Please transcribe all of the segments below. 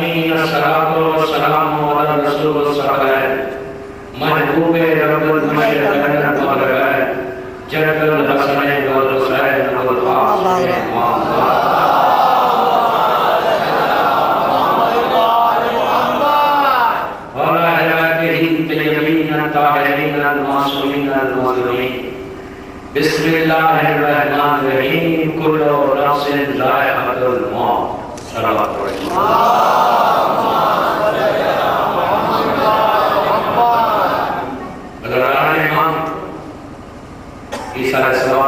आलमीन अस्सलातु वस्सलामु अला रसूल सल्लल्लाहु महबूब रब्बुल मशरिक़ैन वल मग़रिबैन जद्दुल हसनैन वल हुसैन वल क़ासिम वला अहलिही तय्यबीन ताहिरीन मासूमीन मुज़ल्लमीन बिस्मिल्लाहिर्रहमानिर्रहीम कुल्लु नफ्सिन ज़ाइक़ातुल मौत सल्लल्लाहु अलैहि वसल्लम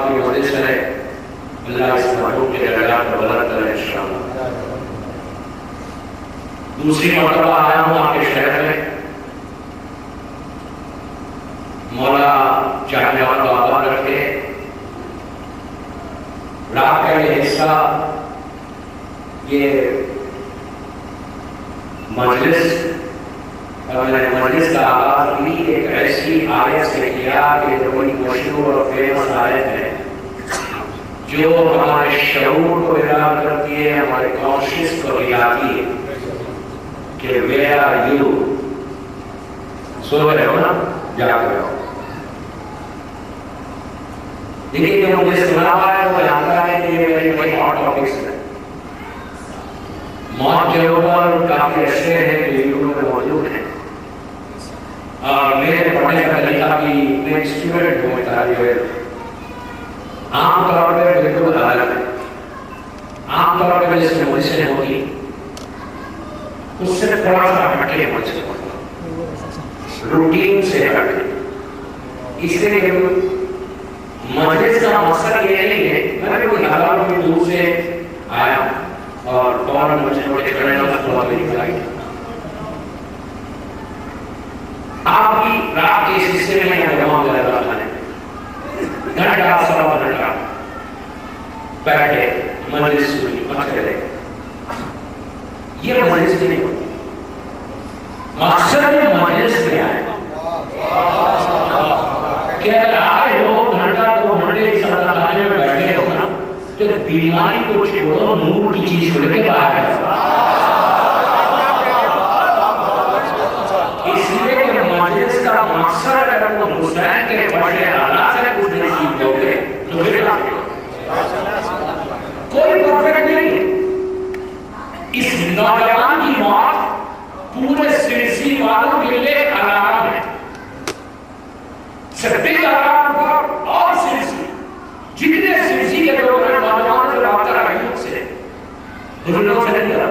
की वजह से अल्लाह इस महबूब के दर्जात को बुलंद करे इंशाअल्लाह। दूसरी मर्तबा आया हूँ आपके शहर में, मौला चाहने वाला आबाद रखे। रात का ये हिस्सा, ये मजलिस, और मैंने मजलिस का आगाज भी एक ऐसी आयत से किया कि जो बड़ी मशहूर और फेमस आयत है, जो हमारे शऊर को हिला करती है, हमारे कॉन्शियस को हिलाती है कि वेयर आर यू, सो रहे हो ना, जाग रहे हो। देखिए जो मुझे सुना हुआ है वो जानता है कि ये मेरे कोई हॉट टॉपिक्स है। मौत के ऊपर काफी ऐसे हैं जो यूट्यूब में मौजूद हैं, और मेरे पढ़ने का तरीका भी मैं स्टूडेंट हूँ, आमतौर पर बिल्कुल अलग है। आमतौर पर जिसमें मुझसे होगी उससे थोड़ा सा हटके मुझसे होगी, रूटीन से हटके। इसलिए मजलिस का मकसद ये नहीं है मैं कोई हजारों मील दूर से आया और फौरन मुझे थोड़े खड़े हुआ मेरी फ्लाइट। आपकी रात के इस हिस्से में यहाँ जमा हो जाएगा, घंटा सवा घंटा बैठे मजलिस सुनी मसले, ये मजलिस नहीं होती। मकसद मजलिस में आए कि अगर आए हो घंटा 2 घंटे इस अदालत में बैठे हो ना, तो बीमारी को छोड़ो, नूर की चीज को लेके बाहर है। इसलिए कि मजलिस का मकसद अगर वो हुसैन के बड़े आला से कुछ नहीं सीखोगे तो फिर कोई परफेक्ट नहीं है। इस नौजवान की मौत पूरे सिलसिले वालों के लिए अलार्म है, सभी अलार्म पर और सिलसिले जितने सिलसिले के लोग नौजवान से रब्ता रखने से उन्होंने से नहीं करा।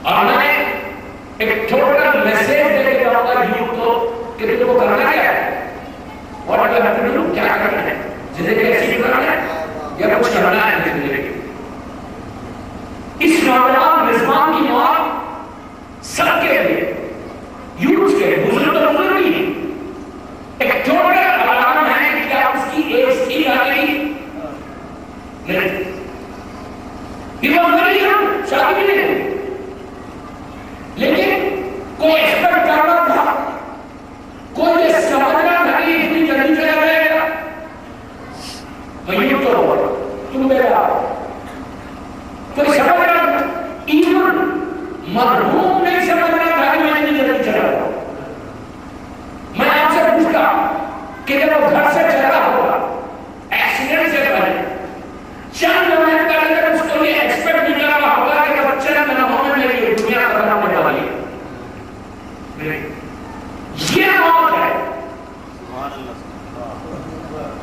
और मैं एक छोटा मैसेज देके जाऊंगा यूथ को कि तुमको करना क्या है, और अगर तुम क्या करना है, जिंदगी कैसी करना है या कुछ करना है जिंदगी। इस नौजवान रिजवान की मौत सबके लिए, यूथ के बुजुर्ग तो जरूरी है, एक छोटा अलार्म है कि क्या उसकी एज की आएगी नहीं, ईमानदारी हम शादी नहीं, लेकिन कोई एक्सपेक्ट कर रहा था, कोई ये समझना था कि इतनी जल्दी चला जाएगा, वही तो हुआ तुम मेरा कोई समझ रहा था, इवन मरहूम नहीं समझ रहा था कि मैं इतनी जल्दी चला जाऊं। मैं आपसे पूछता कि जब वो घर से चला होगा एक्सीडेंट से पहले चंद मिनट पहले तक उसको ये एक्सपेक्ट नहीं कर रहा होगा कि बच्चे ने मेरा मोहम्मद ने ये दुनिया खत्म होने वाली है। ये मौत है।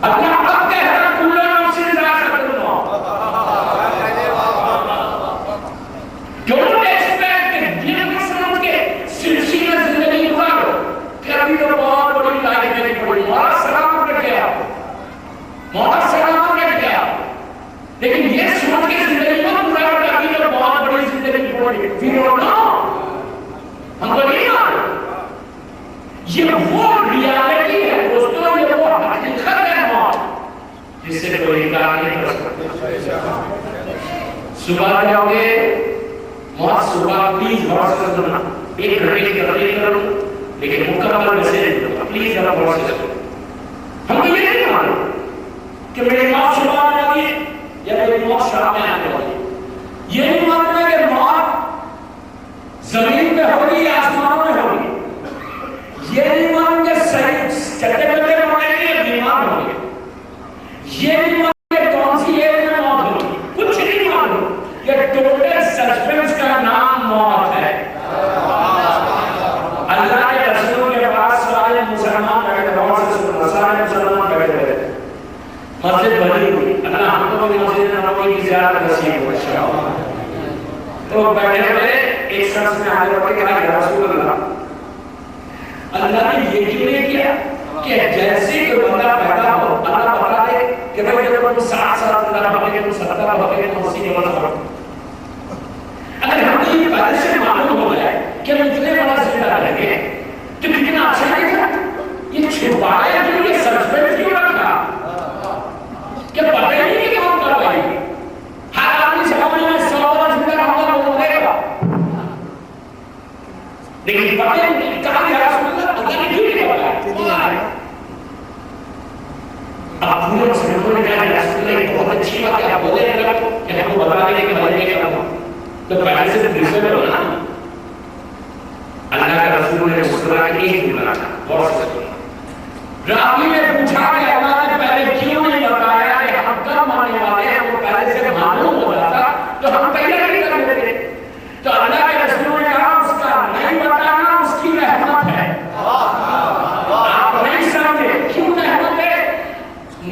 अपना अब कहता कुल्लू नफ्सिन ज़ाइक़ातुल मौत। डोंट एक्सपेक्ट बिना समझ के सिलसिला जिंदगी गुजारो कि अभी तो बहुत बड़ी लाइफ मेरी पड़ी, मौला सलाम कर गया, मौला सलाम कर गया, लेकिन ये समझ के जिंदगी में पूरा कर अभी तो बहुत बड़ी जिंदगी पड़ी। फिर हमको नहीं मालूम ये वो रियलिटी है दोस्तों, ये वो हकीकत है मौत जिससे कोई इनकार नहीं कर सकता। सुबह जाओगे मौत, सुबह प्लीज गौर से सुनना, 1 घंटे की तकलीफ करूं लेकिन मुकम्मल मैसेज दूंगा, प्लीज जरा गौर से सुनो। हमको ये नहीं मालूम कि मेरी मौत सुबह आ जाती है या मेरी मौत शाम में आने वाली है, ये नहीं मालूम है कि मौत तो बैठे हुए एक शख्स ने हाथ जोड़ के कहा या रसूल अल्लाह, अल्लाह ने ये क्यों नहीं किया कि जैसे कोई बंदा पैदा हो अल्लाह बता दे कि भाई जब तुम 60 साल का होगे तुम 70 होगे तुम 80 होगे। अगर हमें ये पहले से मालूम हो जाए कि हम इतने बड़ा जिंदा रहेंगे तो कितना अच्छा लगेगा। ये छुपाया क्यों, ये सस्पेंस क्यों रखा, क्या पता ही नहीं कि कौन कर पाएगी। हर आदमी समझ में 100 वर्ष जिंदा रहूंगा वो मरेगा, लेकिन पता नहीं कहां गया अल्लाह ने क्यों नहीं बताया। आप पूरे मुसलमानों ने कहा रसूल बहुत अच्छी बात है आप बोले कि हमको बता दें कि मरने के बाद तो पहले से दूसरे में होना। अल्लाह का रसूल ने मुस्कुरा के एक जुमला कहा और रावी ने पूछा कि अल्लाह ने पहले क्यों नहीं बताया कि हम कब मानने वाले हैं, वो पहले से मालूम हो जाता तो हम तैयारी कर लेते। तो अल्लाह के रसूल ने कहा उसका नहीं बताना उसकी रहमत है। आप नहीं समझे क्यों रहमत है,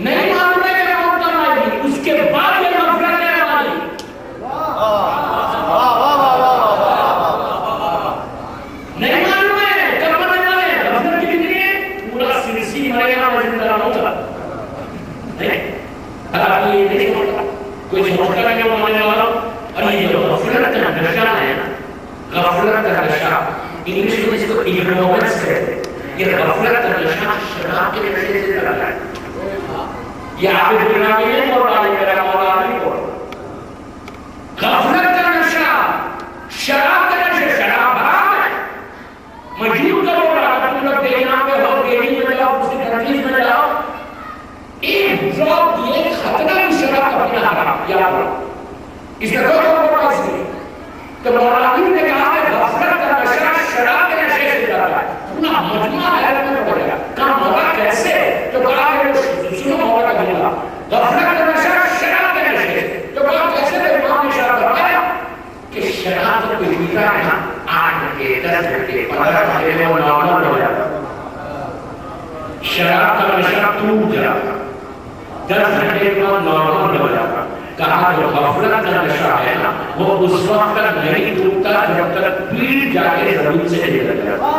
नहीं मानने के मौका आएगी उसके बाद ये नफरत है हमारी। नहीं मानना है कब मानना है, नफरत के लिए पूरा सिलसिला मरेगा जिंदा होगा नहीं। अगर ये नहीं होता कोई सोचता है कि मानने वाला और ये जो गफलत का नशा है ना, गफलत का नशा इंग्लिश में इसको इग्नोरेंस कहते हैं। ये गफलत का नशा शराब के नशे से ज्यादा है। ये आप दुनिया में नहीं बोल रहा है, मेरा मौला नहीं बोल रहा। गफलत का नशा, शराब का नशा, शराब हराम है। मजबूर का बोल रहा है तुम लोग देखना पे हो, गेड़ी में जाओ, उसकी कंट्रीज में जाओ, एक ड्रॉप ये खतरा की शराब का पीना हराम, याद रखो। इसका कोई बोल रहा है तो मौला ने कहा है गफलत का नशा शराब के नशे से ज्यादा है। पूरा मजमा हैरत में पड़ेगा कहा मौला कैसे, तो कहा सुनो मौला का जुमला, गफलत का नशा शराब के नशे, तो कहा कैसे, तो इमाम ने इशारा करवाया कि शराब जब कोई पीता है ना 8 घंटे 10 घंटे 15 घंटे में वो नॉर्मल हो जाता है। शराब का नशा टूट जाता 10 घंटे में नॉर्मल हो जाता। कहा जो गफलत का नशा है ना वो उस वक्त तक नहीं टूटता जब तक पीठ जाके जमीन से निकल जाता।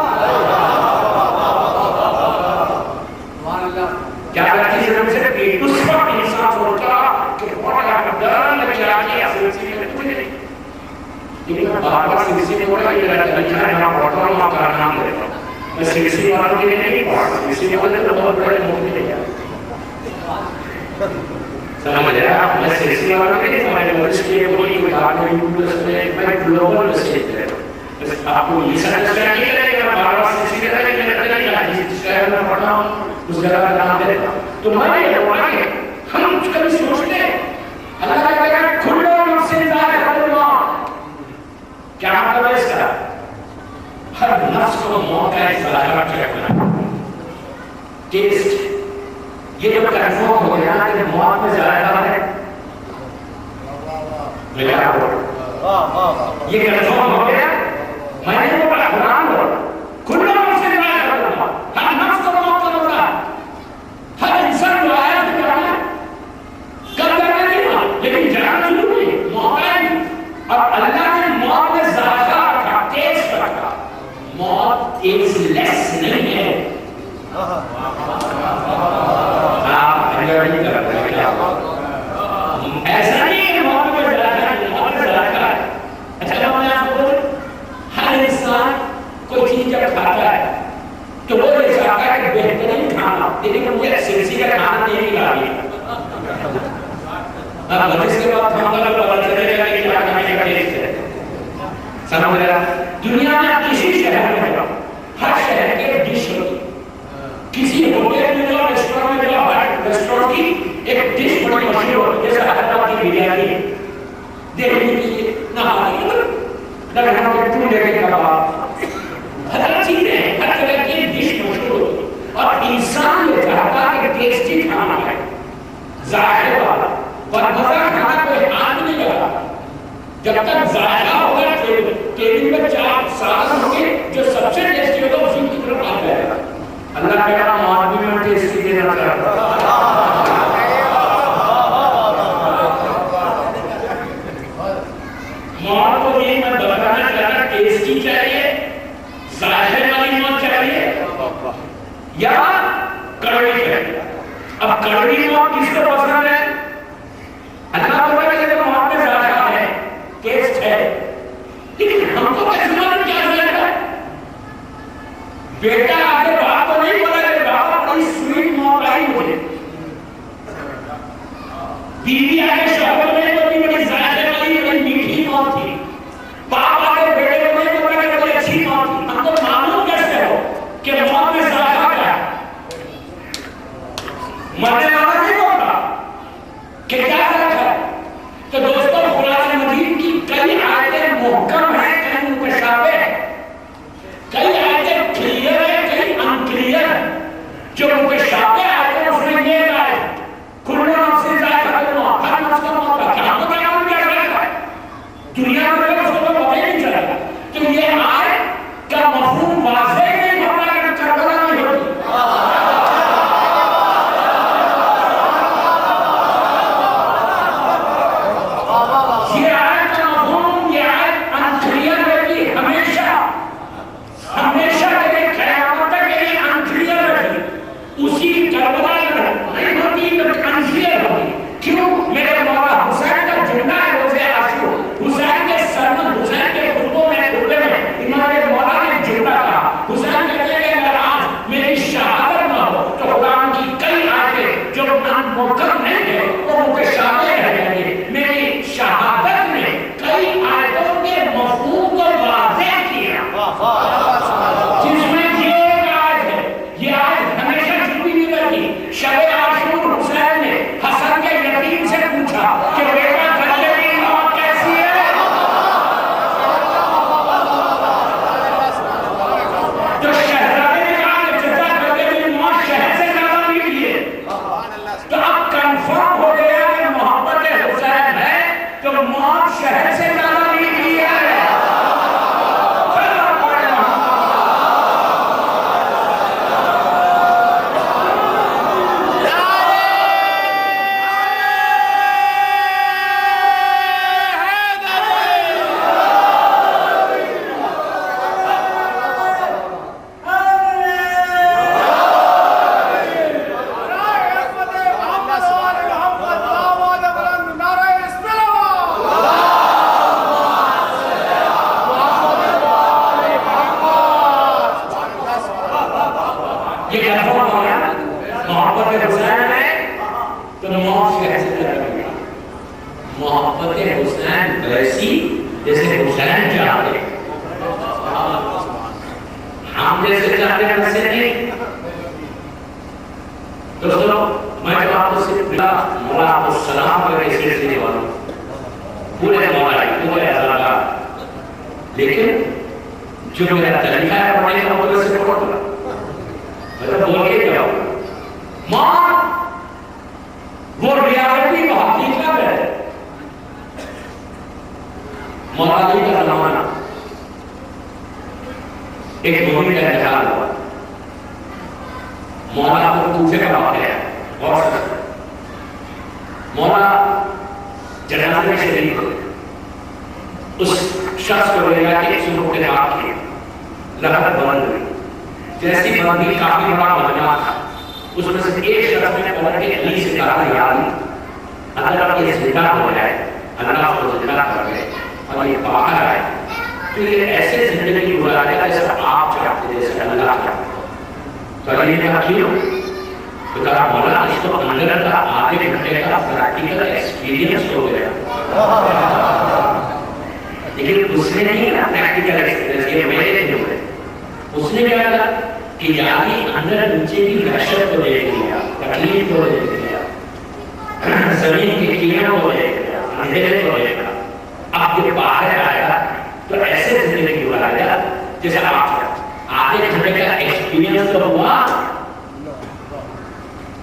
क्या चीज से पीठ उस वक्त इंसान सोचता कि बड़ा डर लग जाए सिलसिले में कुछ नहीं, लेकिन बार-बार सिलसिले में ये अच्छा है ना पढ़ता हूं आपका नाम लेता हूं मैं सिलसिले वालों के लिए नहीं पढ़ता, सिलसिले वाले तो बहुत बड़े मुफ्ती है समझ रहे हैं आप। मैं सिलसिले वालों के लिए समझ रहे इसलिए कोई बात नहीं यूट्यूब में मैं ग्लोबल मैसेज दे रहा हूं। आपको ये समझना नहीं लगेगा बार-बार सिलसिले में लगता है जिस शहर में पढ़ा हूं उस जगह का नाम देता हूं। तो मैं बोलांगे हम कभी सोचते अल्लाह का कहा खुलो नफ्स जायक़ातुल, क्या मतलब है इसका, हर नफ्स को मौत का जायका चखना, टेस्ट। ये जब कंफर्म हो गया ना कि मौत में जायका है, ये कंफर्म हो गया, मैंने बोला कुरान बोला खुलो नफ्स जायक़ातुल, हर नफ्स को मौत का मौका, हर इंसान को आया तो करना कर करना नहीं, लेकिन जाना जरूरी मौका है। और अल्लाह ने मौत में जायका रखा, टेस्ट रखा, मौत टेस्टलेस नहीं है। आप नहीं कर रहे क्या, ऐसा नहीं है मौत में जायका है, मौत में जायका है। अच्छा मैं आपको हर इंसान कोई चीज जब खाता है तो वो ये चाहता है कि बेहतरीन खाना, लेकिन मुझे सिलसिले का खाना नहीं खिलाइए। अब इसके बाद खाना का पता चलेगा कि क्या खाने का टेस्ट है, समझ रहा। दुनिया में किसी शहर में जाओ, हर शहर की एक डिश होती, किसी होटल में जाओ, रेस्टोरेंट में जाओ, हर रेस्टोरेंट की एक डिश बड़ी मशहूर होती है, जैसे हैदराबाद की बिरयानी देखने के लिए लगना के टूटे के कबाब, हर चीज है, हर तरह की डिश मशहूर होती है। और इंसान ये चाहता है कि टेस्टी खाना है, जायके वाला, और मजा खाना कोई हाथ नहीं लगा जब तक जायका होगा। टेबल में 4 सालन होंगे जो सबसे टेस्टी होगा उसी की तरफ आ जाएगा। अल्लाह के नाम आदमी में टेस्टी देना चाहता है। मौत को ये मैं बताना चाहता, टेस्टी चाहिए, जायके वाली मौत चाहिए या कड़वी चाहिए। अब कड़वी मौत किसको पसंद है? अल्लाह को पता है कि मौत में जायका है, टेस्ट है, लेकिन हमको कैसे मालूम क्या जाएगा? बेटा आगे बात तो नहीं बोला कि बाबा बड़ी स्वीट मौत आई मुझे, बीवी आगे शौहर में बड़ी जायके वाली बड़ी मीठी मौत थी, बाप आगे बेटे में बड़ी अच्छी मौत थी। हमको मालूम कैसे हो कि मौत में जायका क्या है? मरने वाला नहीं होगा कि क्या फर्क है? तो दोस्तों, कुरान मजीद की कई आयतें मुहक्कम है, कई मुतशाबिह है, कई आयतें क्लियर है, कई अनक्लियर है। जो मुतशाबिह आयतें उसमें ये है कुल्लु नफ्सिन ज़ाइक़ातुल मौत, हर नफ्स का मौत का क्या पता क्या जाएगा दुनिया में, उसको तो पता ही नहीं चलेगा। तो ये आयत का मफहूम वाज़ेह नहीं होता कि करबला नहीं होती। लेकिन उसने नहीं ना प्रैक्टिकल एक्सपीरियंस, ये मेरे नहीं हुए। उसने क्या कहा कि जाके अंदर नीचे की दहशत को देख लिया, तकलीफ को देख लिया, जमीन की कीड़ों को देख लिया, अंधेरे को देखा। अब जब बाहर आया तो ऐसे जिंदगी गुजारेगा जैसे आप आधे घंटे का एक्सपीरियंस तो हुआ,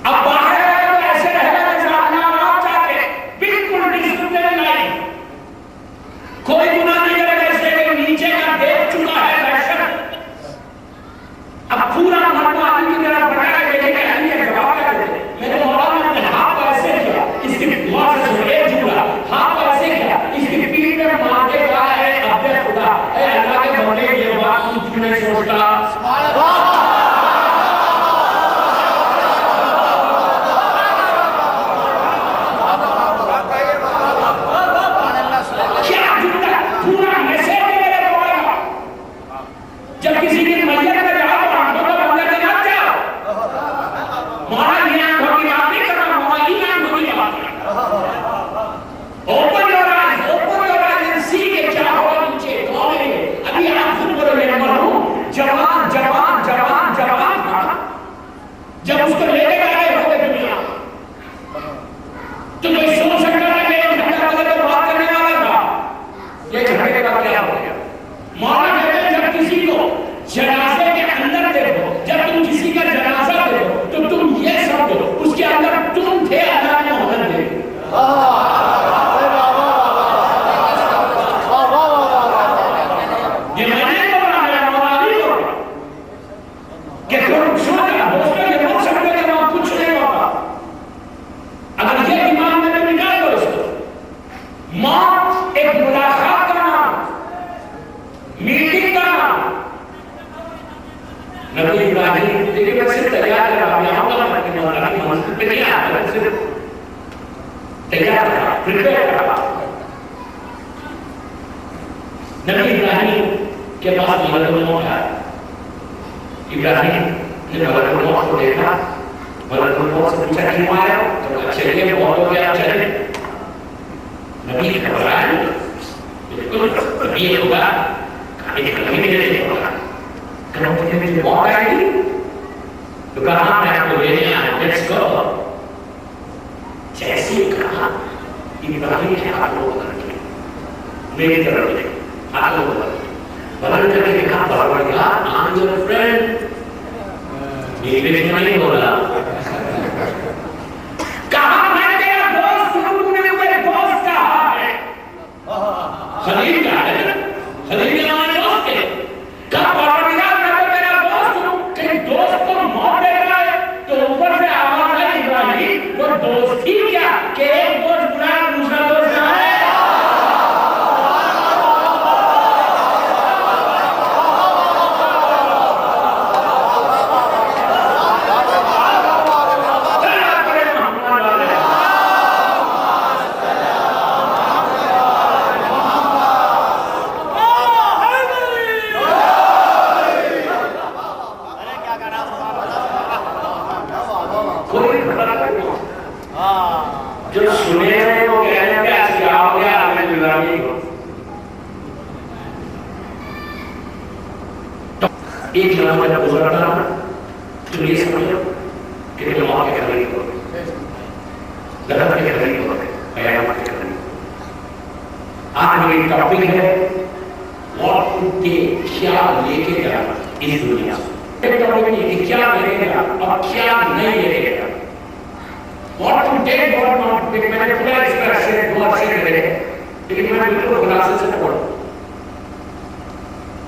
अब बाहर आया तो ऐसे रहेगा जैसे आप चाहते, बिल्कुल डिसिप्लिन लाइफ, कोई गुनाह नहीं करेगा इसलिए कि नीचे का देख चुका है दहशत। अब पूरा मर्द आदमी की तरह बनाया देखेगा, ये जवाब क्या देते, मेरे मौलाना ने हाथ ऐसे किया, इसकी दुआ से एक जुड़ा, हाथ ऐसे किया, इसकी पीठ में मार के सोचता जब किसी की मैयत में जाओ तो आंखों को बंद करके मत जाओ। मोहम्मद आंखों की बात नहीं कर रहा, मोहम्मद आंखों की बात कर रहा। ओपन योर आईज एंड सी के क्या होगा नीचे कौन है। अभी आप खुद बोलो मैं मरूं जवान जवान जवान जवान था जब उसको लेने गए होते दुनिया तो कोई सोच सकता है कि एक घंटा पहले तो बात करने वाला था। ये घंटे का क्या हो गया। मौलाना जब किसी को जनाजे के अंदर देखो, जब तुम किसी का जनाजा देखो तो तुम ये समझो उसके अंदर तुम थे, अल्लाह ने मोहन दे। ये मैंने तो बनाया मौलाना को कि तुम सोचा दोस्तों ये मत समझो कि वहां कुछ नहीं होगा। अगर ये दिमाग में तो निकाल दो इसको। मौत एक मुलाकात का नाम, मीटिंग का नाम। नबी इब्राहिम देखिए वैसे तैयार करा यहां पर नबी मंजिल पे नहीं आया, सिर्फ तैयार करा प्रिपेयर करा। नबी इब्राहिम के पास मलकुल मौत आया। इब्राहिम ने मलकुल मौत को देखा, मलकुल मौत से पूछा क्यों आया, तो चलिए बहुत हो गया चले। नबी घबराए बिल्कुल ये होगा एक कभी नहीं होगा। करो मुझे मौत आएगी तो कहा मैं आपको लेने आया, लेट्स गो। जैसे कहा इब्राहिम के हाथों को करके मेरी तरफ ले हाथों को बदल करके कहा परवरदिगार I am your friend. English में नहीं बोला, कहा मैं तेरा दोस्त हूं, तूने मुझे दोस्त कहा है। खलील का है, खलील का हमारे दोस्त है। कहा परवरदिगार मैं तो तेरा दोस्त हूं, कहीं दोस्त को मौत दे रहा है तो ऊपर से आवाज आई इब्राहिम वो दोस्त ही क्या कि एक दोस्त बुरा दूसरा दोस्त कहां है। जो सुने हैं वो कह रहे हैं कि क्या हो गया हमें गुलामी को। एक जमाना जब गुजर रहा था तो ये समझो कि तुम मौत के करीब हो गए, गलत के करीब हो गए, कयामत के करीब। आज ये टॉपिक है व्हाट टू टेक, क्या लेके जाना इस दुनिया से। एक टॉपिक ये कि क्या लेके जाना और क्या नहीं लेके जाना। What to take, what not to take, मैंने पूरा इसका शेयर बहुत शेयर करें, लेकिन मैं बिल्कुल खुलासे से पढ़ूं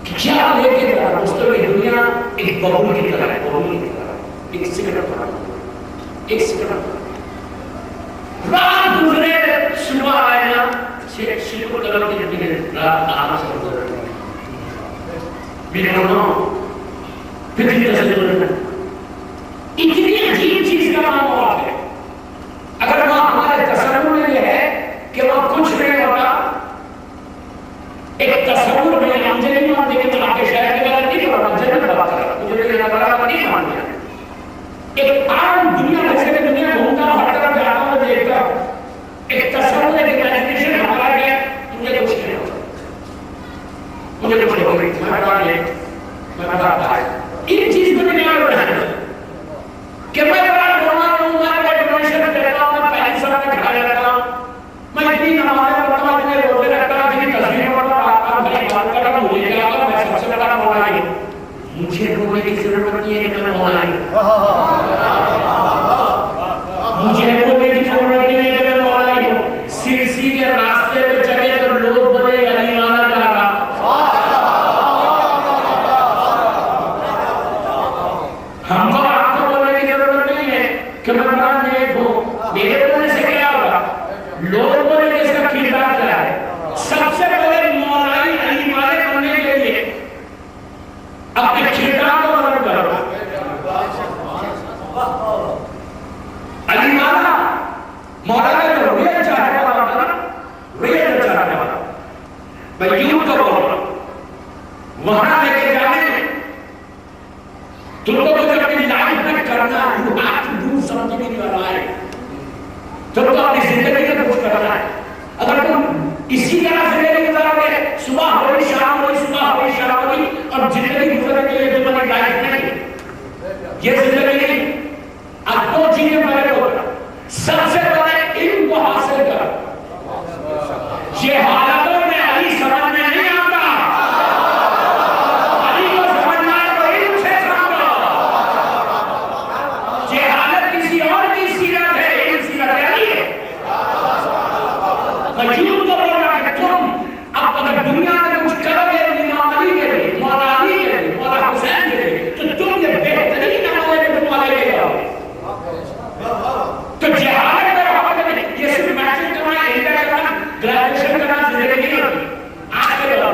कि क्या लेके जा रहा दोस्तों। ये दुनिया एक बबूल की तरह है, बबूल की तरह, एक सिगरेट पड़ा, एक सिगरेट रात गुजरे सुबह आया शिरकुल कलर की जमीन रात आना से गुजर मेरे नो फिर इतनी अजीब चीज का नाम हुआ है। अगर वहां हमारे तस्वुर में यह है कि वहां कुछ नहीं होता, एक तस्वुर में हम जब नहीं मानते कि आपके शहर के बारे में नहीं पढ़ा, जन्नत बात कर रहा मुझे ये बराबर नहीं मान लिया। एक आम दुनिया जैसे कि दुनिया घूमता हर तरफ जाता हूं देखता एक तस्वुर एक इमेजिनेशन हमारा गया, मुझे कुछ नहीं होता, मुझे कुछ हो रही मैं बता भाई इन चीज को नहीं मालूम है कि मैं बड़ा रोना रोऊंगा, मैं डोनेशन करता हूं, मैं पहली सलाह में खड़ा रहता हूं, मैं इतनी नमाज़ें पढ़ता हूं, इतने रोजे रखता हूं, इतनी तस्बीह पढ़ता हूं, आप भाई बात कर रहा हूं, मुझे क्या होगा, मैं सबसे बड़ा मौला हूं, मुझे रोने की जरूरत नहीं है कि मैं मौला हूं, मुझे रोने की जरूरत नहीं है कि मैं मौला हूं। सीधी के रास्ते पे चले तो लोग बोले अली वाला जा रहा यूं करो वहां लेके जाने तुमको कुछ अपनी लाइफ में करना है, you have to do something in your life. तुमको अपनी जिंदगी में कुछ करना है। अगर तुम इसी तरह जिंदगी गुजारोगे, सुबह हो शाम हो, सुबह हो शाम हो, और जिंदगी गुजारने के लिए तुम्हारी लाइफ नहीं, ये जिंदगी नहीं। अब दो चीजें पहले होगा, सबसे पहले इल्म को हासिल कर। ये हालतों में अली समझ में नहीं आता, अली को समझना है तो इल्म से समझो। ये हालत किसी और की सीरत है, इल्म सीरत है अली है। मजबूर को बोला कि तुम अब अगर दुनिया में कुछ करोगे इमाम अली के लिए, मौला अली के लिए, मौला हुसैन के लिए, तो तुम ये बेहतरीन नमूने में तुम आगे ले जाओगे। तो जिहाद में रहोगे, ये सिर्फ मैट्रिक करना, इंटर करना, ग्रेजुएशन करना जिंदगी नहीं होती। आगे बढ़ो।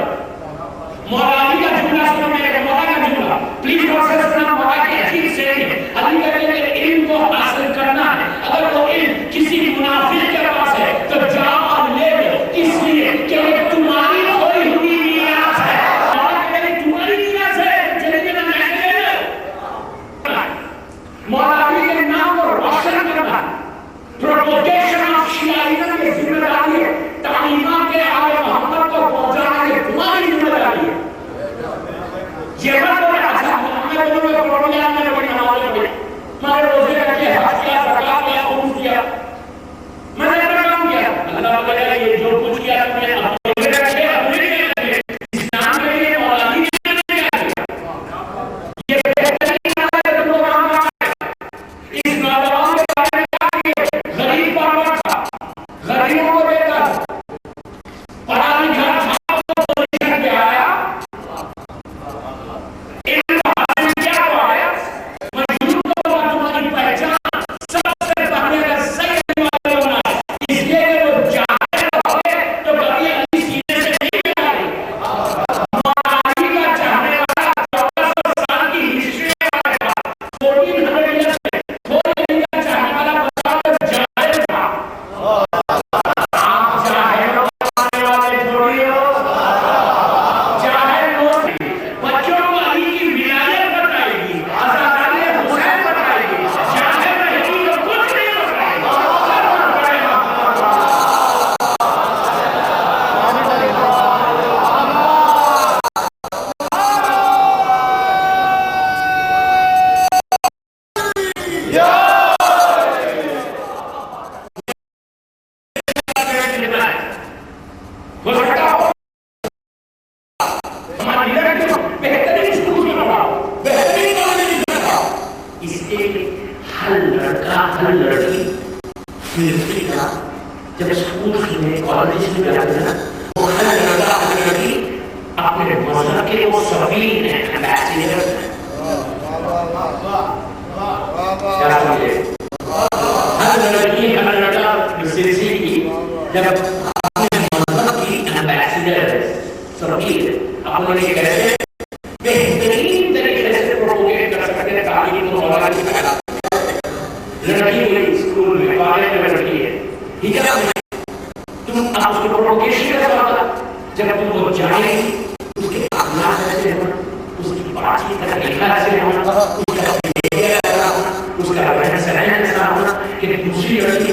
मौला अली का जुमला सुनो, मेरे मौला का जुमला प्लीज प्रोसेस करना। मौला की अजीब से अली कहते हैं इल्म को हासिल करना है। अगर वो इल्म किसी मुनाफिक के पास है तो जाओ और ले लो, इसलिए कि वो तुम्हारी खोई हुई मीरास है। मौला कहते हैं तुम्हारी मीरास है, चले ना ले लो। मौला अली के नाम को रोशन करना, प्रोपोगेशन ऑफ शियाइज़म की जिम्मेदारी है, तालीमात के आले मोहम्मद को पहुंचाना ये तुम्हारी जिम्मेदारी है। ये मत बोलो अच्छा हमें बोलो प्रोग्राम में बड़ी नमाज पढ़ी, हमारे रोजे रखे, हज किया, ज़कात किया, खुद किया, मैंने अपना काम किया। अल्लाह बोलेगा ये जो कुछ किया तुमने अपने रखे, अपने लिए रखे, इस्लाम के लिए मौला अली ने किया। ये बेहतरीन है तुमको काम करना है। इस नौजवान के बारे में क्या किए, गरीब बाप था, गरीबों को देकर पढ़ा लिखा था, पोजीशन पे आया, इल्म हासिल किया तो आया। मजबूर को बोला तुम्हारी पहचान सबसे पहले का सही वाला होना है, इसलिए कि वो जाहिल होगे तो कभी अली सीने से नहीं आए। मौला अली का चाहने वाला 1400 साल की हिस्ट्री वाला 1400 ईयर्स में कोई अली का चाहने वाला बताओ जाहिल था। आप जाहिल होने वाले थोड़ी हो, जाहिल लोग बच्चों को अली की विलायत बताएगी, आज़ादी हुसैन बताएगी, जाहिल रहेगी तो कुछ नहीं हो पाएगा। हो सकता हो हमारी लड़की को बेहतरीन स्कूल में पढ़ाओ, बेहतरीन कॉलेज में पढ़ाओ, इसके हर लड़का हर लड़की फिर जब स्कूल में कॉलेज में जाते हैं वो हर लड़का हर लड़की अपने मजहब के वो सफीर हैं, एम्बेसडर हैं। क्या समझे? हर लड़की हर लड़का सिलसिले की जब अपने मजहब की एम्बेसडर है, सफीर अपने लिए कैसे बेहतरीन तरीके से प्रोपोगेट कर सकते हैं तालीम को मौला की फैला। लड़की हुई स्कूल में, कॉलेज में लड़की है, हिजाब में तुम आप उसको प्रोपोगेशन कर सकते। जब तुम वो जाएगी उसके अखलाक कैसे होना, उसकी बातचीत का तरीका कैसे होना, उसका बिहेवियर कैसा होना, उसका रहन सहन कैसा होना, कि दूसरी लड़की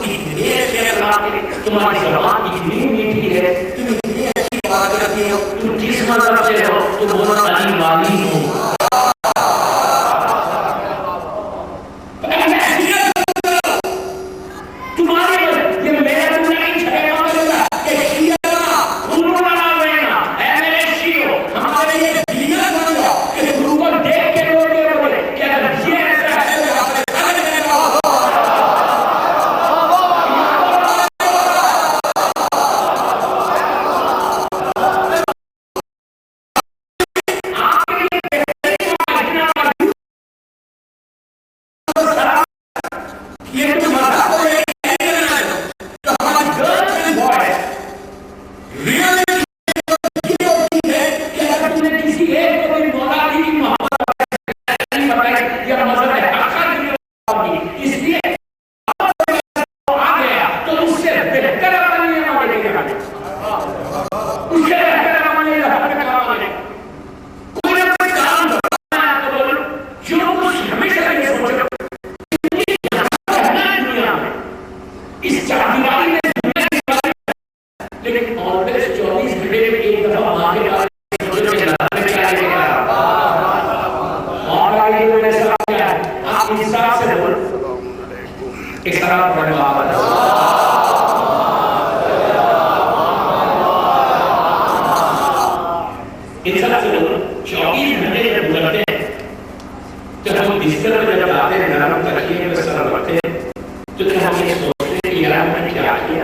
इतने अच्छे अखलाक के, तुम्हारी ज़बान इतनी मीठी है, तुम इतनी अच्छी बात करती हो, तुम किस मज़हब से हो, तुम बोलो अली वाली हो। तुम्हारे ये मेरा तुम नहीं छेड़ेगा बोलेगा कि शिया गुरु बना लेना है, मेरे शियो हमारे ये दीन बन जाओ कि गुरु को देख के लोग 24 घंटे जब गुजरते हैं, जब हम बिस्तर पर जब जाते हैं, नरम तकिए में सर रखते हैं, तो क्या हम ये सोचते हैं कि यार मैंने क्या किया?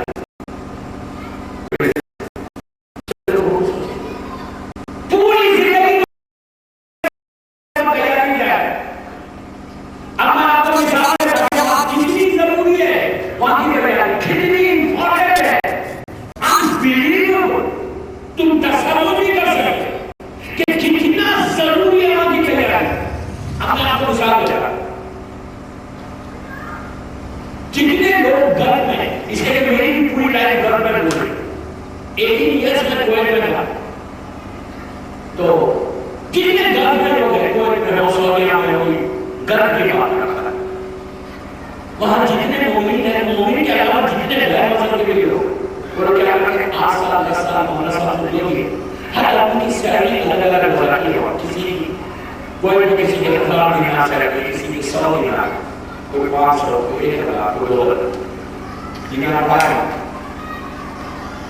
पूरी जिंदगी तैयारी किया है। अब मैं आपको मिसाल देता हूं, कितनी जरूरी है वहां की तैयारी, कितनी इंपॉर्टेंट है। अनबिलीवेबल, तुम तस्वीर नहीं कर सकते कि कितना जरूरी है वहां की तैयारी। अब मैं आपको मिसाल देता हूं, जितने लोग घर में, इसके लिए मेरी पूरी लाइफ घर में गुजरी, 18 ईयर्स में कोविड में था, तो कितने घर में लोग हैं कोविड में हो, सऊदीया में हो, घर की बात करता है। वहां जितने मोमिन हैं, मोमिन के अलावा जितने गैर मुसलमान के लोग, वो क्या करते हैं, 8 साल 10 साल 15 साल जिंदगी, हर आदमी की सैलरी अलग अलग हो जाती है। किसी कोई किसी के 1000 दिनार सैलरी, किसी की 100 दिनार, कोई 500, कोई 1000, कोई 2000 दिनार पाए।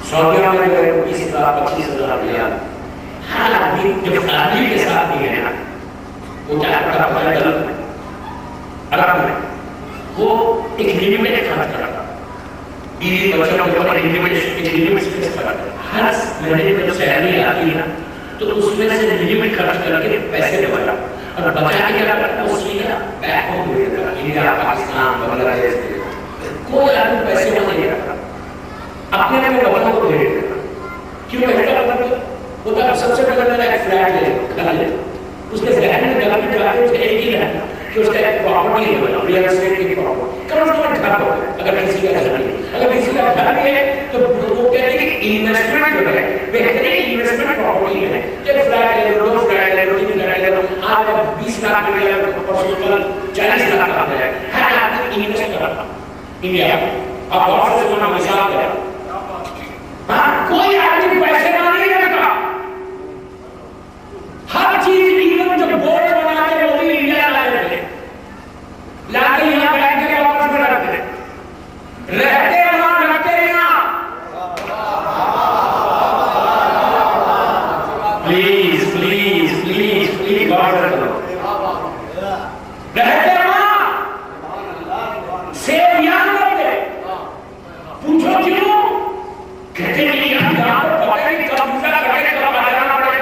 सऊदीया में गए 20,000 25,000 रियाल। हर आदमी जब फैमिली के साथ नहीं है ना, वो क्या करता है, अरब में वो एक लिमिटेड खर्च करता, बीवी बच्चों के ऊपर लिमिटेड खर्च। हर महीने में जो सैलरी आती है ना, तो उसमें से लिमिट खर्च करके पैसे बचा, और बचा के क्या करता है, उसमें बैक होम दे देता, इंडिया पाकिस्तान बांग्लादेश, कोई आदमी पैसे नहीं रखता, अपने अपने बच्चों को दे देता। क्यों कहता मतलब वो तो सबसे पहले मेरा एक फ्लैट ले घर ले, उसके जहन में गलत जाके उसका एक ही रहना कि उसका एक प्रॉपर्टी है, रियल एस्टेट की प्रॉपर्टी, कम से कम घर हो, अगर किसी का घर नहीं, अगर किसी का घर नहीं है तो वो कहते हैं कि इन्वेस्टमेंट जो है बेहतरीन इन्वेस्टमेंट प्रॉपर्टी है। जब फ्लैट ले लो, 2 फ्लैट ले लो, 3 फ्लैट ले लो, आज 20 लाख मिल जाए, परसों कल 40 लाख आ जाए, हर आदमी इन्वेस्ट करता इंडिया। अब बहुत से बड़ा मिसाल है, कोई आदमी पैसे नहीं रखता, हर चीज इवन जो बोर्ड बना के वो भी इंडिया लाए थे, लाके यहाँ बैंक के ऑफिस में रखते, रहते वहां रखते यहाँ। प्लीज प्लीज प्लीज प्लीज गौर करो, रहते वहां, सेव यहाँ करते। पूछो क्यों? कहते नहीं यहाँ पर पता नहीं कब दूसरा करके कब आ जाना पड़े।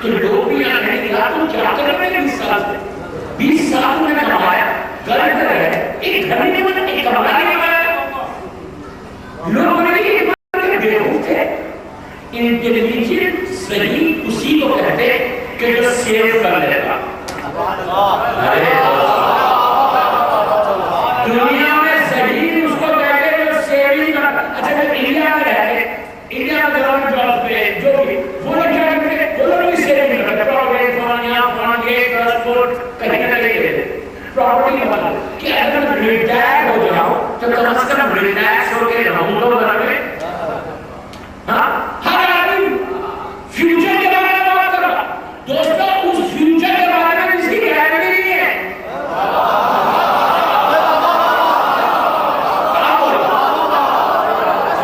तो लोग भी यहाँ नहीं दिला, तुम क्या कर रहे हैं 20 साल से? 20 साल मैंने कमाया, गलत है, एक घर में मैंने एक कमाया नहीं बनाया। लोग नहीं बेवकूफ थे। इंटेलिजेंट सही उसी को कहते हैं कि जो सेव कर लेगा। दुनिया में सही उसको कहते हैं जो सेविंग कर। अच्छा जब इंडिया में रहते, इंडिया में गवर्नमेंट जॉब पे जो भी वो लोग क्या करते हैं, वो लोग भी सेविंग करते हैं, प्रॉपर्टी ट्रांसपोर्ट कहीं ना कहीं प्रॉपर्टी बना कि अगर मैं रिटायर हो जाऊं तो कम से कम रिलैक्स होके रहूंगा घर में। हाँ, हर आदमी फ्यूचर के बारे में बात कर रहा। दोस्तों, उस फ्यूचर के बारे में किसी गारंटी नहीं है।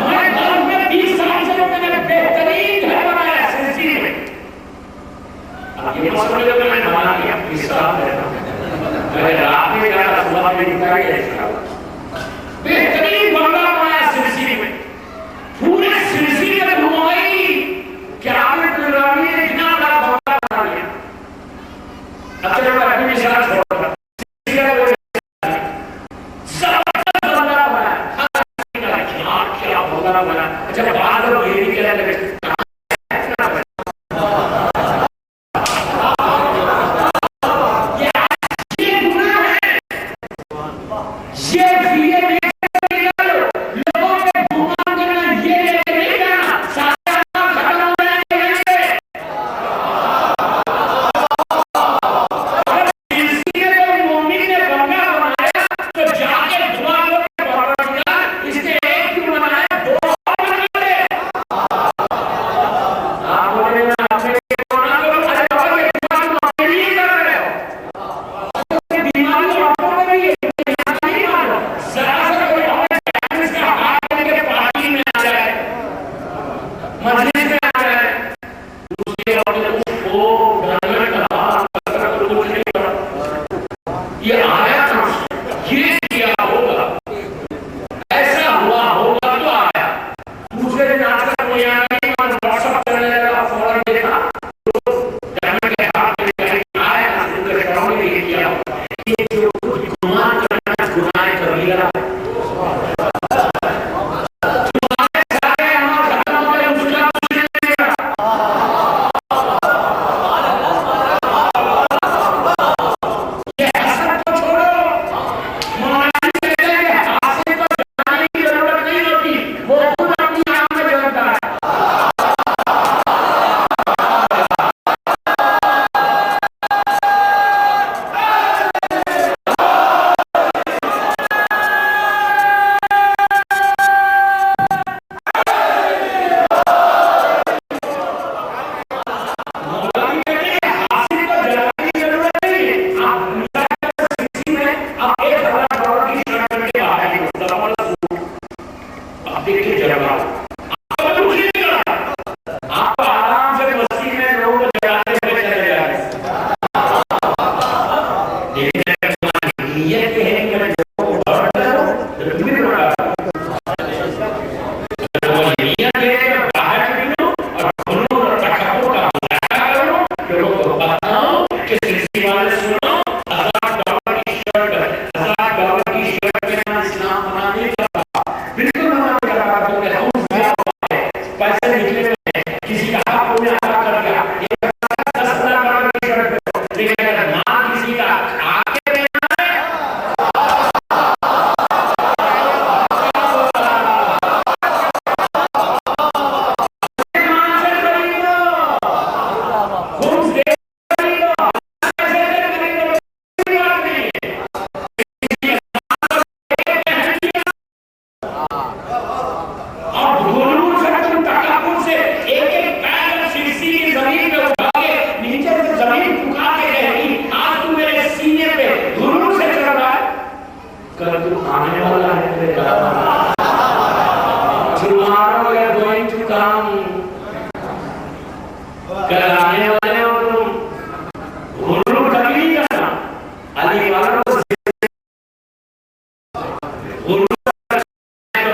मैं घर में 20 साल से मैंने बेहतरीन घर बनाया सिलसिले में। अब ये मसले जो मैंने बना लिया इस साल में, अरे रात में जाना सुबह में निकला गया, बेहतरीन बंगला बनाया सिलसिले में, पूरे सिलसिले में घुमाई, क्या ने इतना बड़ा बंगला बना लिया। अब चलो मैं अपनी मिसाल छोड़ता हूं, जबरदस्त बंगला बनाया, क्या बंगला बना। अच्छा बाद में ये भी कहने लगे इसके बढ़िया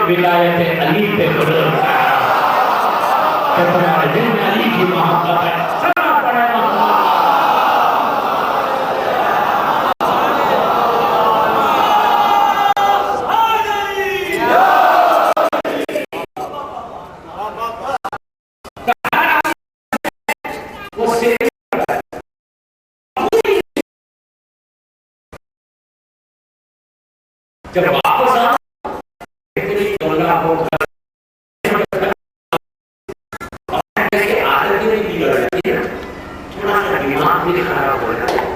विलायत अली पे अली की मोहब्बत है। जब वापस आ थोड़ा सा दिमाग भी खराब हो रहा है।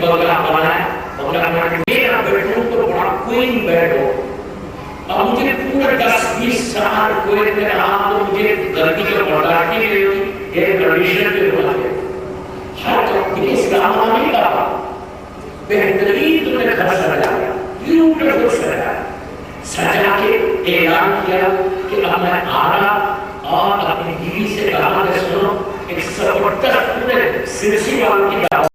बंगला बनाया, बंगला मेरा बेडरूम तो बड़ा क्वीन बेड हो। अब मुझे पूरे 10-20 साल कोई में रहा तो मुझे गलती के बर्दाश्त नहीं हुई, ये कंडीशन के होते हर तो इस्लाम नहीं कहा बेहतरीन तुमने घर सजाया, ब्यूटीफुल सजाया, सजा के ऐलान किया कि अब मैं आ रहा और अपनी बीवी से कहा कि सुनो एक जबरदस्त पूरे सिलसिले वालों की दावत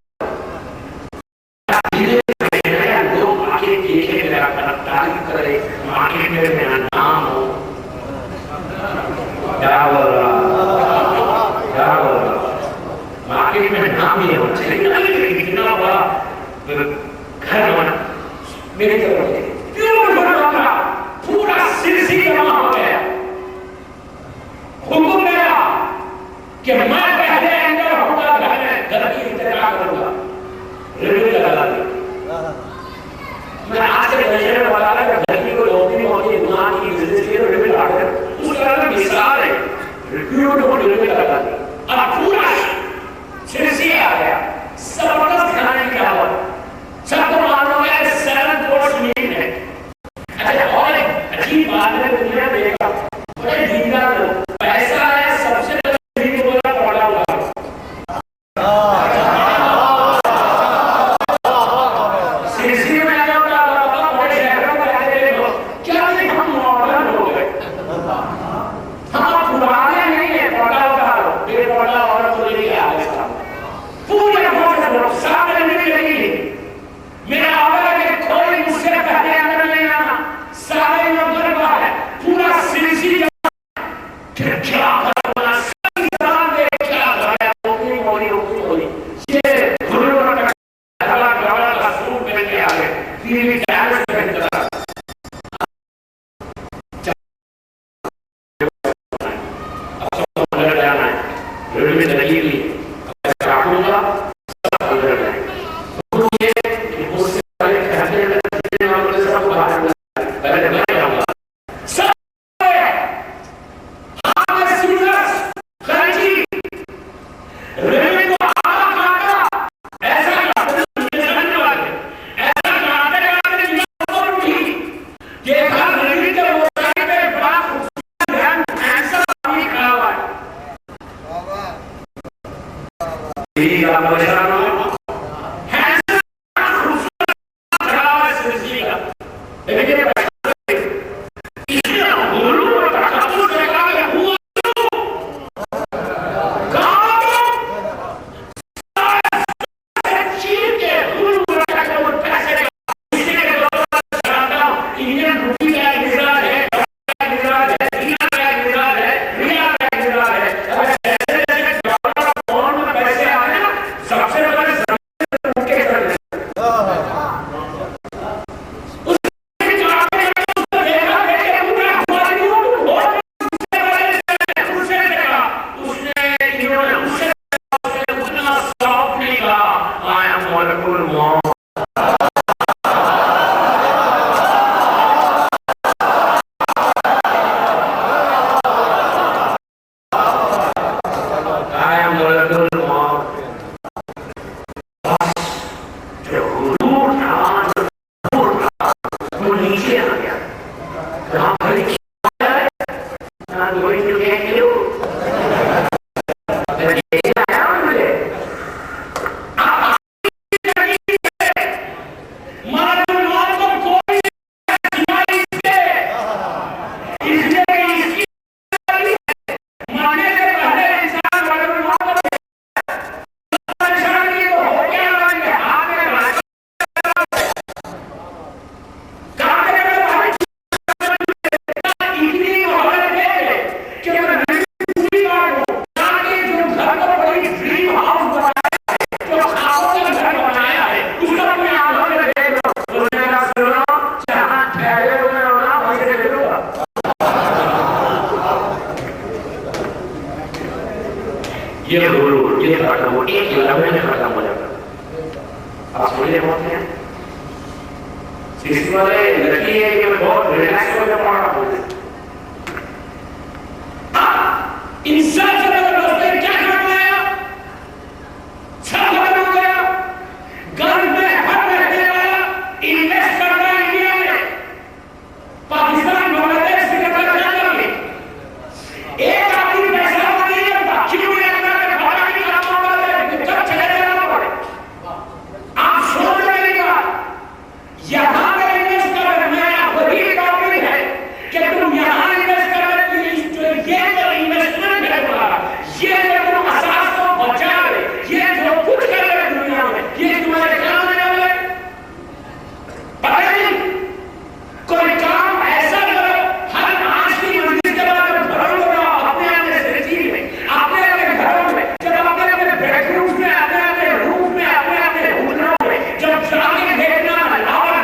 लोग आके देखे मेरा तारीफ करे, मार्केट में मेरा नाम हो। क्या बोल रहा मार्केट में नाम ही होना चाहिए। कितना बड़ा घर बना मेरी तरफ पूरा सिलसिला जमा हो गया। हुक्म मेरा कि मैं पहले अंदर होगा, घर की इंतजार करूंगा। रिव्यू लगा दिया मैं आज के दर्शन वाला घर की को लोगों की गुनाह की बिजनेस के रिव्यू लगा दिया। उस तरह का मिसाल है, रिव्यू को रिव्यू लगा दिया। अब पूरा सिलसिला आ गया, जबरदस्त खाने की दावत, सबको मालूम है 7 कोर्स मील है। अच्छा और अजीब बात है, दुनिया देखा बड़े दीनदार लोग, पैसा है सबसे पहले बोला पड़ा हुआ सिलसिले में आया होता बड़े शहरों में आए लोग क्या नहीं, हम मॉडर्न हो गए, हम पुराने नहीं है। पड़ा होगा बेपड़ा और ठीक है, आप परेशान हो ये गुरु ये खत्म हो, एक लम्हे में खत्म हो जाता। आप समझे होते हैं इसमें लड़की है कि मैं बहुत रिलैक्स होकर पढ़ रहा हूँ। इंसान से अगर दोस्तों क्या खत्म आया, सब खत्म हो गया। घर में हर रहने वाला इन्वेस्ट कर रहा है इंडिया में, पाकिस्तान बांग्लादेश से करना चाहता है। एक आदमी पैसा नहीं करता, क्यों नहीं करता? भाड़ा की काम वाला है, जब चले जाना पड़े। आप सोच रहे हैं यहाँ पे इन्वेस्ट कर, मैं वही टॉपिक है कि तुम यहाँ इन्वेस्ट कर, ये जो इन्वेस्टमेंट है तुम्हारा, ये जो तुम असास को बचा रहे, ये जो कुछ कर रहे दुनिया में, ये तुम्हारे काम में आवे। पता नहीं कोई काम ऐसा करो, हर आज की मंजिल के बाद घरों में अपने अपने सिटी में, अपने अपने घरों में, जब अपने अपने बेडरूम में, अपने अपने रूम में, अपने अपने होटलों में जब जाके देखना और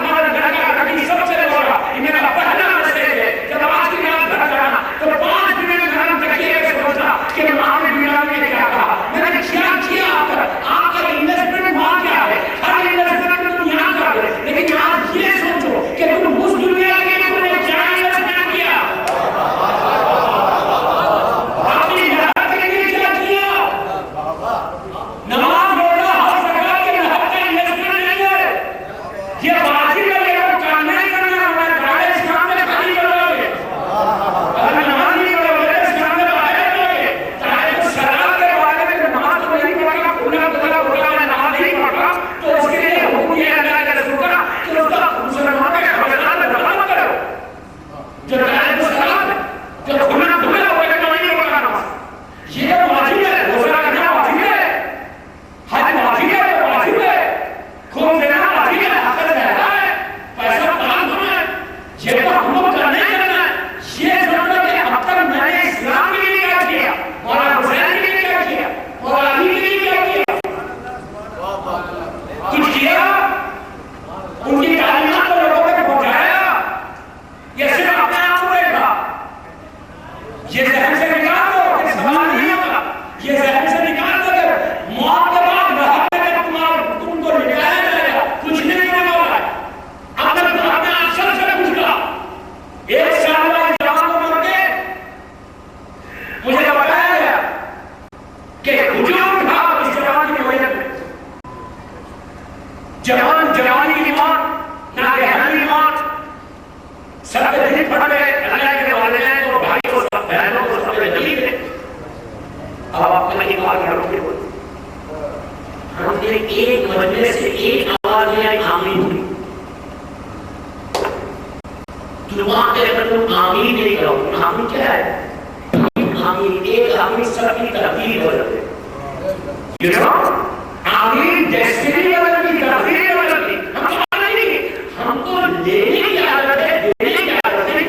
दुआ के अगर तुम आमीन नहीं करो, आमीन क्या है? आमीन एक आमीन सबकी तकदीर बदल दे। यू नो, आमीन डेस्टिनी बदल दी, तकदीर बदल दी। हम नहीं, हमको लेने की आदत है, देने की आदत है।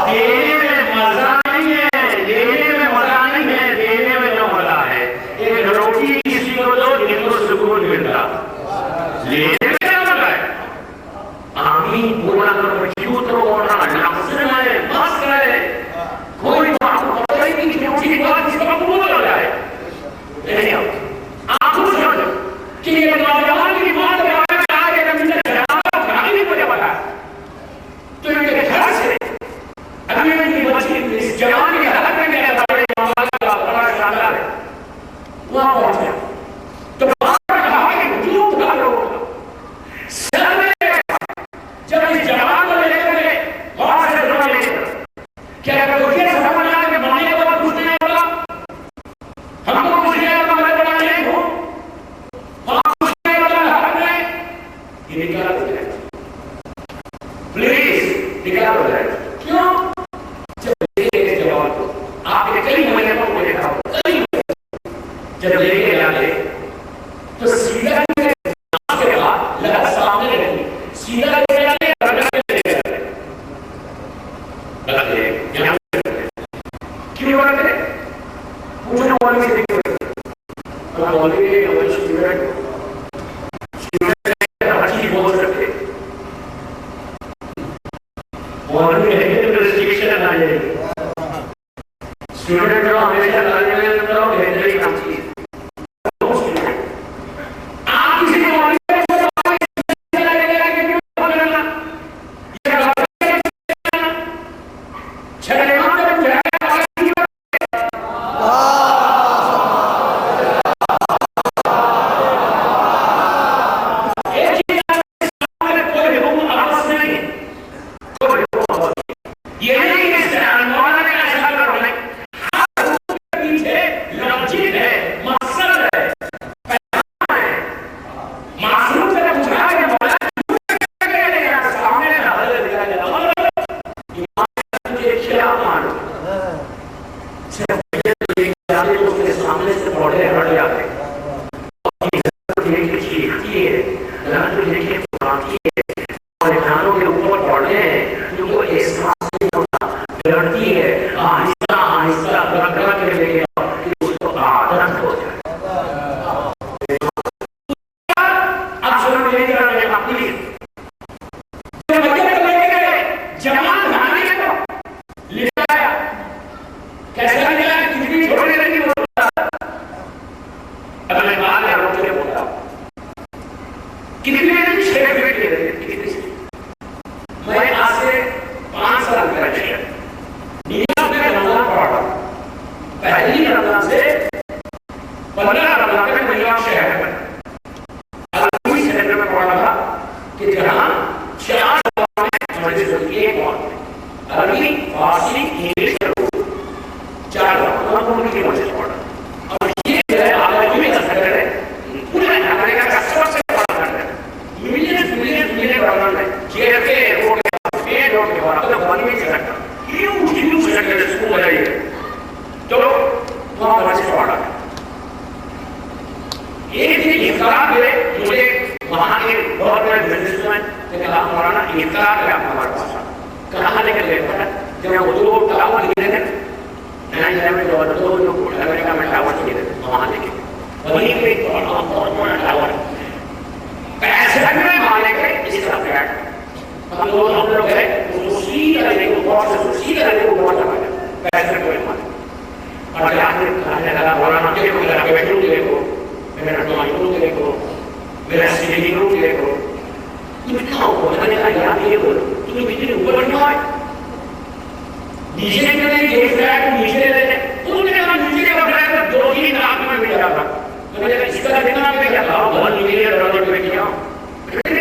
देने में मजा नहीं है, देने में मजा नहीं है, देने में जो मजा है। एक रोटी किसी को दो, जिनको सुकून मिलता, लेने में क्या मजा है? आमीन बोलना करो, क्यों तो बोलना, लफ्ज़ है, बस है। कोई बात पता ही नहीं, क्योंकि बात इसका कबूल हो जाए। नहीं आप खुश हो कि ये नौजवान की बात बात आगे कभी खराबी नहीं मुझे पता। तो इनके घर से अभी मेरी बच्ची इस जवान की हालत में गया था, बड़ा शानदार है, वहां पहुंच गया तो बाहर कहा कि क्यों उठा लो सर में जब इस जवान को लेकर गए वहां से ड्रोन लेकर क्या मुझे समझ आया कि मरने के बाद कुछ नहीं होगा, हमको कुछ नहीं होगा, मैं बड़ा नहीं हूं, वहां कुछ नहीं होगा, हर में ये निकाल हो जाएगा, प्लीज निकाल हो जाएगा। क्यों? जब लेके जवान को आपने कई महीने पर मुझे देखा हो, कई जब लेके जाते तो सीधा के बाद लगा सामने रखी, सीधा ले जाते क्यों करते? पूछना वाले से देखो बोले स्टूडेंट अच्छी बोल सकते और रिस्ट्रिक्शन आ जाएगी। स्टूडेंट जो हमेशा काम चाहिए, आप किसी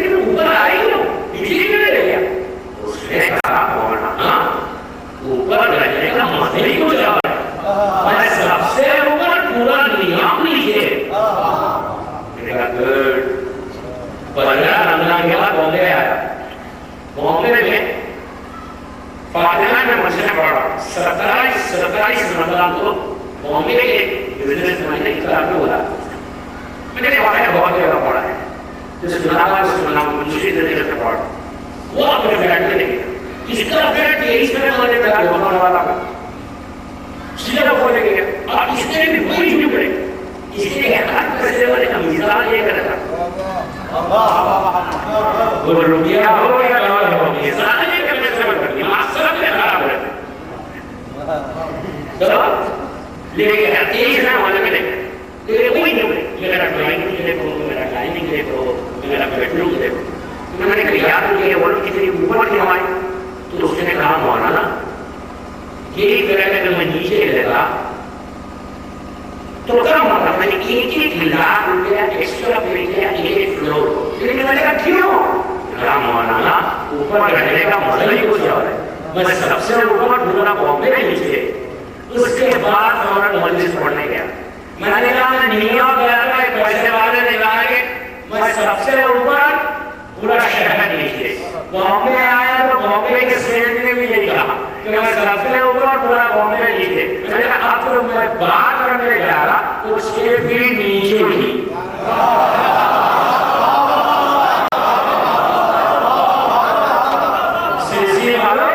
को ऊपर आई नीचे बॉम्बे में फातिमा में मुझे पढ़ा 27 रमजान को बॉम्बे के बिजनेसमैन ने किताब में बोला मैंने वाकया बहुत जगह पढ़ा है जैसे सुना मुंशी देने का पढ़ा वो अपने फ्लैट में नहीं इसका फ्लैट 23 में मैंने कहा होने वाला सीधा बोले गया और इसने भी वही झूठ करे इसके हाथ पैसे वाले का मिसाल ये करता वो रुपया हो या डॉलर हो मिसाल ये करने से मतलब दिमाग सब खराब है तो लेकिन 23 में वाले में नहीं वही नहीं मेरा ड्राइंग के लिए मेरा लाइनिंग के लिए मेरा बेडरूम के लिए मैंने कहा यार ये वो कितनी ऊपर की हमारी तो उसने कहा मौलाना यही तरह अगर मैं नीचे लेगा तो क्या होगा मैंने 1 लाख रुपया एक्स्ट्रा पे किया 1 फ्लोर लेकिन मैंने कहा क्यों कहा मौलाना ऊपर रहने का मजा ही कुछ और है मैं सबसे ऊपर ढूंढना बॉम्बे के नीचे उसके बाद फौरन मस्जिद पढ़ने गया मैंने कहा मैं न्यूयॉर्क गया था एक पैसे वाले निकाल के मैं सबसे ऊपर पूरा शहर नीचे बॉम्बे आया तो बॉम्बे के स्टेट ने भी यही कहा कि मैं सबसे ऊपर पूरा बॉम्बे नीचे मैंने कहा अब तो मैं बात करने जा रहा तो स्टेट भी नीचे ही सिलसिले वाले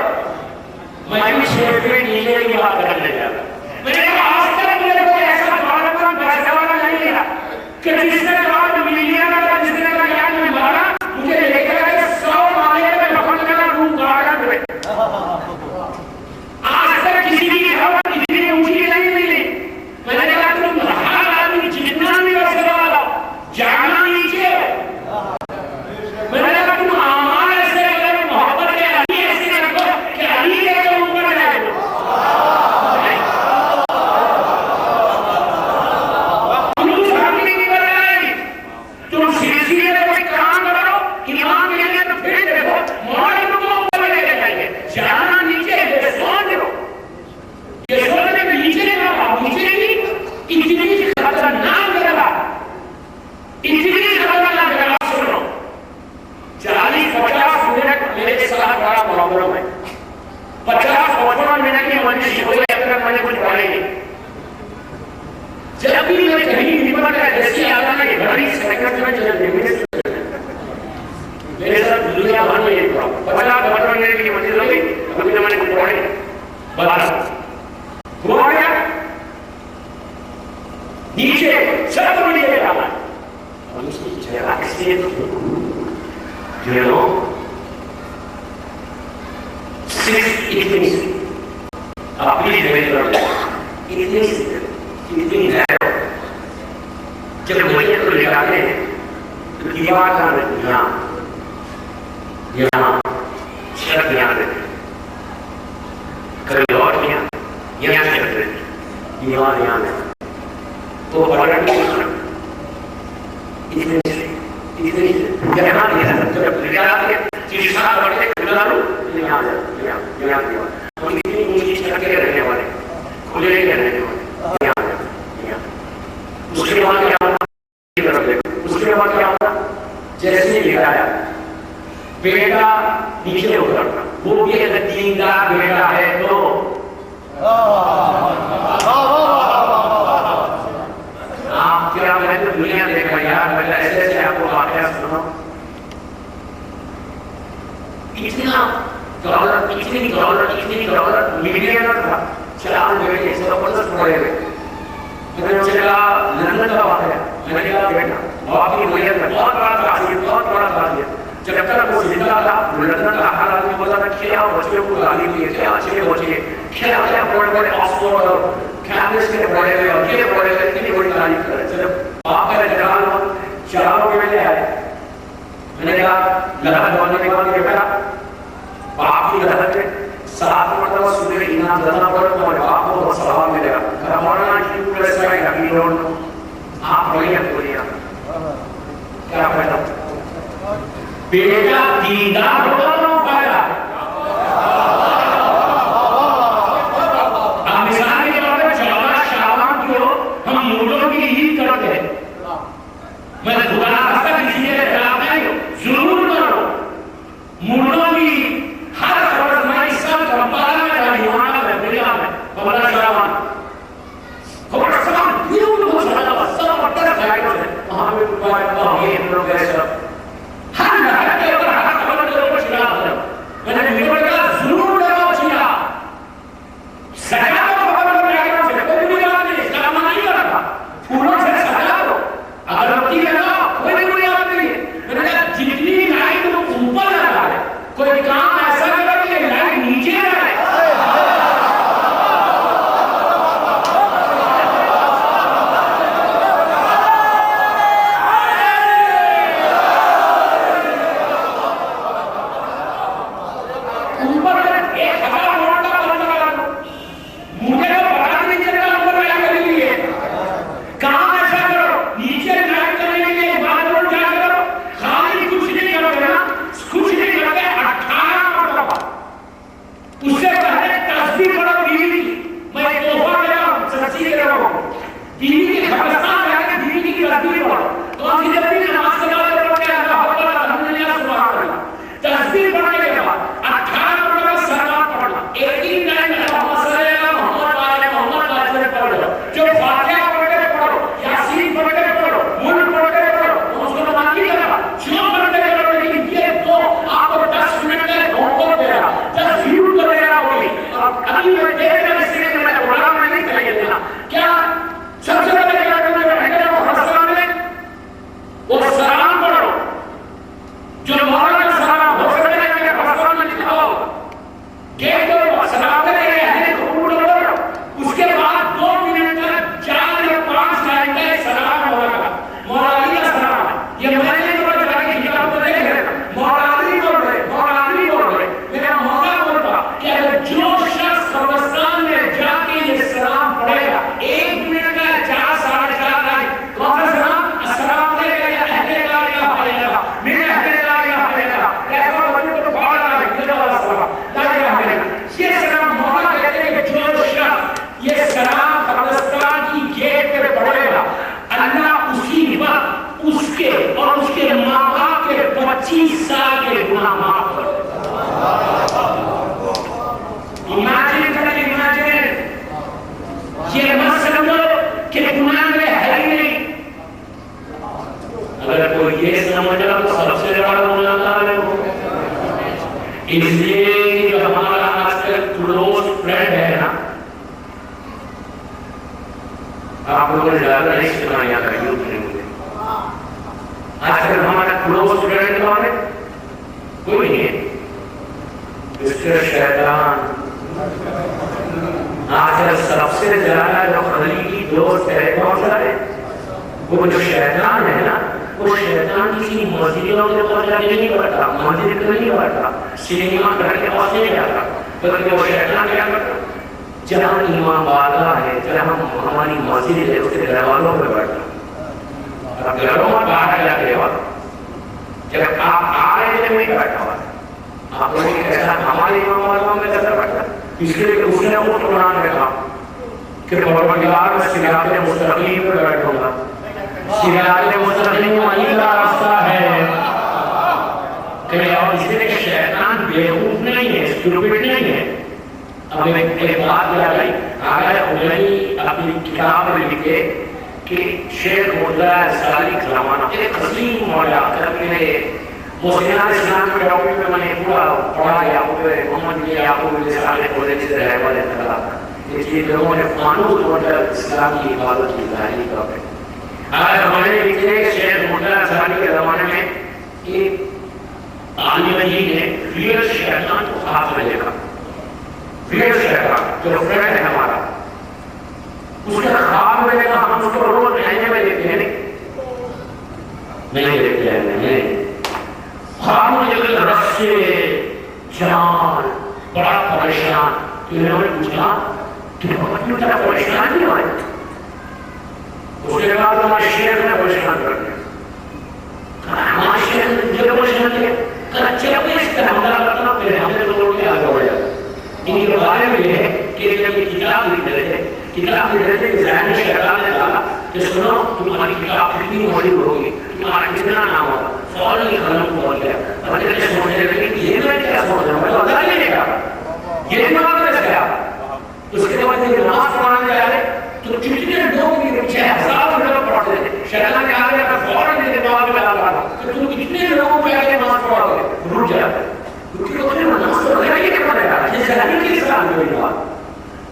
मैं भी स्टेट के नीचे की बात करने जा रहा मैंने कहा आज तक मेरे को ऐसा बात पैसे वाला नहीं मिला कि जिसने कहा मिलियन का जिसने का ज्ञान में मारा मुझे लेकर आए 100 माले में लखन का रूम गार्डन में आज तक किसी की खबर इतनी ऊंची नहीं मिली मैंने कहा तुम हर आदमी जितना भी वैसे वाला जाना नीचे मैंने कहा तुम हमारे से अगर मोहब्बत के अली ऐसे रखो कि अली के ऊपर जाए तुम सिलसिले में कोई काम करो इमाम के लिए तो फिर देखो मॉडल को ऊपर लेके जाएंगे जाना नीचे ये सोच लो ये सोचने में नीचे ही इतनी खतरनाक जगह सुनो 40-50 मिनट मेरे साथ बड़ा प्रॉब्लम है 50-55 मिनट की मंजिल हो जाए मैंने कुछ पढ़े नहीं जब भी मैं कहीं निकल गया जैसे आता ना कि घड़ी सेकंड में चल रही मेरे साथ दुनिया भर में ये प्रॉब्लम 50-55 मिनट की मंजिल होगी अभी तो मैंने कुछ पढ़े बता हो गया नीचे सब नीचे डाला और उसकी जगह इसलिए you know 6 इतनी अपनी जगह इतनी नैरो जब मुझे तो लगाते हैं तो दीवार का यहाँ छत यहाँ रहती कभी और यहाँ छत रहती दीवार यहाँ रहती तो पलट इतनी यहाँ जब लगाते शीशा बढ़ते खुला लो यहाँ दीवार इतनी ऊंची छत के रहने वाले खुले के रहने वाले उसके बाद क्या होता जैसे ही लिखाया बेटा नीचे उतरता वो भी अगर दीनदार बेटा है तो आप क्या मैंने तो दुनिया देखा यार मैं ऐसे ऐसे आपको वाकया सुना इतनी डॉलर मिलियनर था 4 बेटे जबरदस्त पड़े हुए मैंने चला लंदन का वाकया मैंने कहा बेटा बहुत ही बहुत बड़ा कार्य जब तक वो जिंदा था लंदन का हर आदमी बोलता था क्या बच्चों को गाली दिए क्या अच्छे बच्चे क्या बड़े ऑक्सफोर्ड और कैम्ब्रिज के बड़े हुए और ये बड़े हुए इतनी बड़ी गाली कर रहे जब आप का जवान चारों के लिए आए मैंने कहा लगा जवान के बाद बेटा बाप की गलत है 7 मरतबा सुबह इनाम देना पड़े तुम्हारे बाप को बहुत सवाल मिलेगा मौलाना की प्रेस में लगी लोग आप बढ़िया बोलिए क्या फायदा बेटा दीदार होगा तो फायदा हम मिसाल के तौर पर 14 शाबान की हो हम मूलों की ईद करते हैं मैं खुदा किसी के खिलाफ नहीं हूं जरूर करो मूलों की कोई काम ऐसा करो कि लाइट नीचे आए। ऊपर 1000 वोल्ट का बल्ब लगा दो, मुझे तो पता नहीं चलता ऊपर लाइट लगी हुई है। काम ऐसा करो, नीचे लाइट करने के लिए बाथरूम जा करो, खाली कुछ नहीं करोगे ना, कुछ नहीं करके 18 मरतबा उससे पहले तस्बीह पढ़ो बीवी की। मैं तोहफा दे रहा हूं, सच्ची दे रहा हूं, बीवी के खबरस्तान जाके बीवी की तस्बीह पढ़ो। कौन सी तस्बीह? नमाज के बाद पढ़ो के अल्लाह अकबर अल्हम्दुलिल्लाह सुभान अल्लाह। तस्बीह पढ़ने के बाद 18 मरतबा सलात पढ़ना, एक ही टाइम मोहम्मद सल्लल्लाहु अलैहि मोहम्मद पढ़ लो। जो फातिहा पढ़ के पढ़ो, यासीन पढ़ के पढ़ो, मुल्क पढ़ के पढ़ो, उसको मानी करना, जो पढ़ के पढ़ो। लेकिन ये तो आपको 10 मिनट का होमवर्क दे रहा, 10 व्यू कर रहा होगी। अभी मैं देख रहा इसलिए मैं बोला मैं नहीं कह देना क्या सबसे पहले क्या करना है वो हसन में वो सलाम पढ़ो, जो मौलाना सलाम हो सकता है कि हसन में लिखाओ के तो सलाम करेंगे है कबूल करो। उसके बाद 2 मिनट तक 4 या 5 लाइन का सलाम होगा, मौलाना का सलाम। ये मैंने तो जाके किताब में देख रहे मौलाना बोल रहे मेरा मौला बोलता कि अगर जो शख्स कब्रिस्तान में जाके ये सलाम पढ़ेगा 1 मिनट का 4 साढ़े 4 लाइन, कौन सा सलाम? अस्सलाम वालेकुम या अहले ला इलाहा इल्लल्लाह मिन अहले ला इलाहा इल्लल्लाह ऐसा बोलो तो बहुत आ गया वाला सलाम ला इलाहा इल्लल्लाह। ये सलाम मौला कहते हैं कि जो शख्स ये सलाम कब्रिस्तान की गेट पे पढ़ेगा, अल्लाह उसी वक्त उसके और उसके माँ बाप के 25 साल के गुनाह माफ कर देगा। इमेजिन करें, इमेजिन, ये मत समझो कि गुनाह में है ही नहीं। अगर कोई ये समझा तो सबसे बड़ा गुनाह है वो। इसलिए जो हमारा आजकल क्लोज फ्रेंड है ना, आप लोगों ने ज्यादा नहीं सुना याद है मुझे। आजकल हमारा क्लोज फ्रेंड कौन है? कोई नहीं है, मिस्टर शैतान। आजकल सबसे ज्यादा जो करीबी दोस्त है कौन सा है? वो जो शैतान है ना, वो शैतान किसी मस्जिदों के पास जाके नहीं बैठता, मस्जिद में नहीं बैठता, सिनेमा घर के पास नहीं जाता, बल्कि वो शैतान क्या करता? जहाँ इमाम बारगाह है, जहाँ हमारी मस्जिद है, उसके दरवाजों पर बैठता। अब घरों में बाहर जाके जब आप आ रहे थे वहीं बैठा हुआ, आप लोगों के कैसा हमारे इमाम बारगाह में कैसा बैठता? इसलिए उसने वो कुरान में कहा कि परवरदिगार मैं सिराते मुस्तकीम पे बैठूंगा। सिराते मुस्तकीम वही का रास्ता है। और इसलिए शैतान बेवकूफ नहीं है, स्टूपिड नहीं है। अब एक बात याद आई, अगर उन्हें अपनी किताब में लिखे कि शेख मुल्ला सालिक ज़माना एक हसीन मौला करके मुस्लिम इस्लाम के टॉपिक में मैंने पूरा पढ़ा, याकूब मोहम्मद ने याकूब ने साले बोले से रहमत अल्लाह। इसलिए लोगों ने फानूस बोलकर इस्लाम की इबादत की जारी कर दी। अगर हमारे लिखे शेख मुल्ला सालिक के ज़माने में एक आलिम जी ने रियल शैतान को हाथ में देखा, रियल शैतान जो फ्रेंड है हमारा, उसके ख्वाब में देखा, हम उसको रोज रहने में देखते हैं नहीं देखते हैं नहीं। ख्वाब में जब रस्से जान बड़ा परेशान, तो इन्होंने पूछा कि तुम क्या परेशान नहीं हुए? उसके बाद हमारे शेख ने परेशान कर दिया। हमारे शेख ने मुझे परेशान किया, जब इसका हमला करना फिर हमने तो लोग आगे बढ़ जाते। इनके बारे में यह है कि जब ये किताब लिख रहे थे, किताब लिख रहे थे कि ज़हन में शैतान ने कहा कि सुनो तुम्हारी किताब कितनी बड़ी होगी, तुम्हारा कितना नाम होगा। फौरन ही कलम खोल गया, बच्चे सोचने लगे कि ये मैं क्या सोच रहा हूँ, मैं तो अल्लाह ही नहीं कहा, ये दिमाग में गया। उसके बाद जब नमाज पढ़ाने जा रहे तो कितने लोग 6000 लोग पढ़ते थे, शैतान ने आ गया फौरन ये दिमाग में डाल रहा तो तुम कितने लोगों पे आके नमाज पढ़ोगे, रुक जाते क्योंकि उसने नमाज तो लगा ही नहीं पड़ेगा, ये जहनी के साथ हुई बात।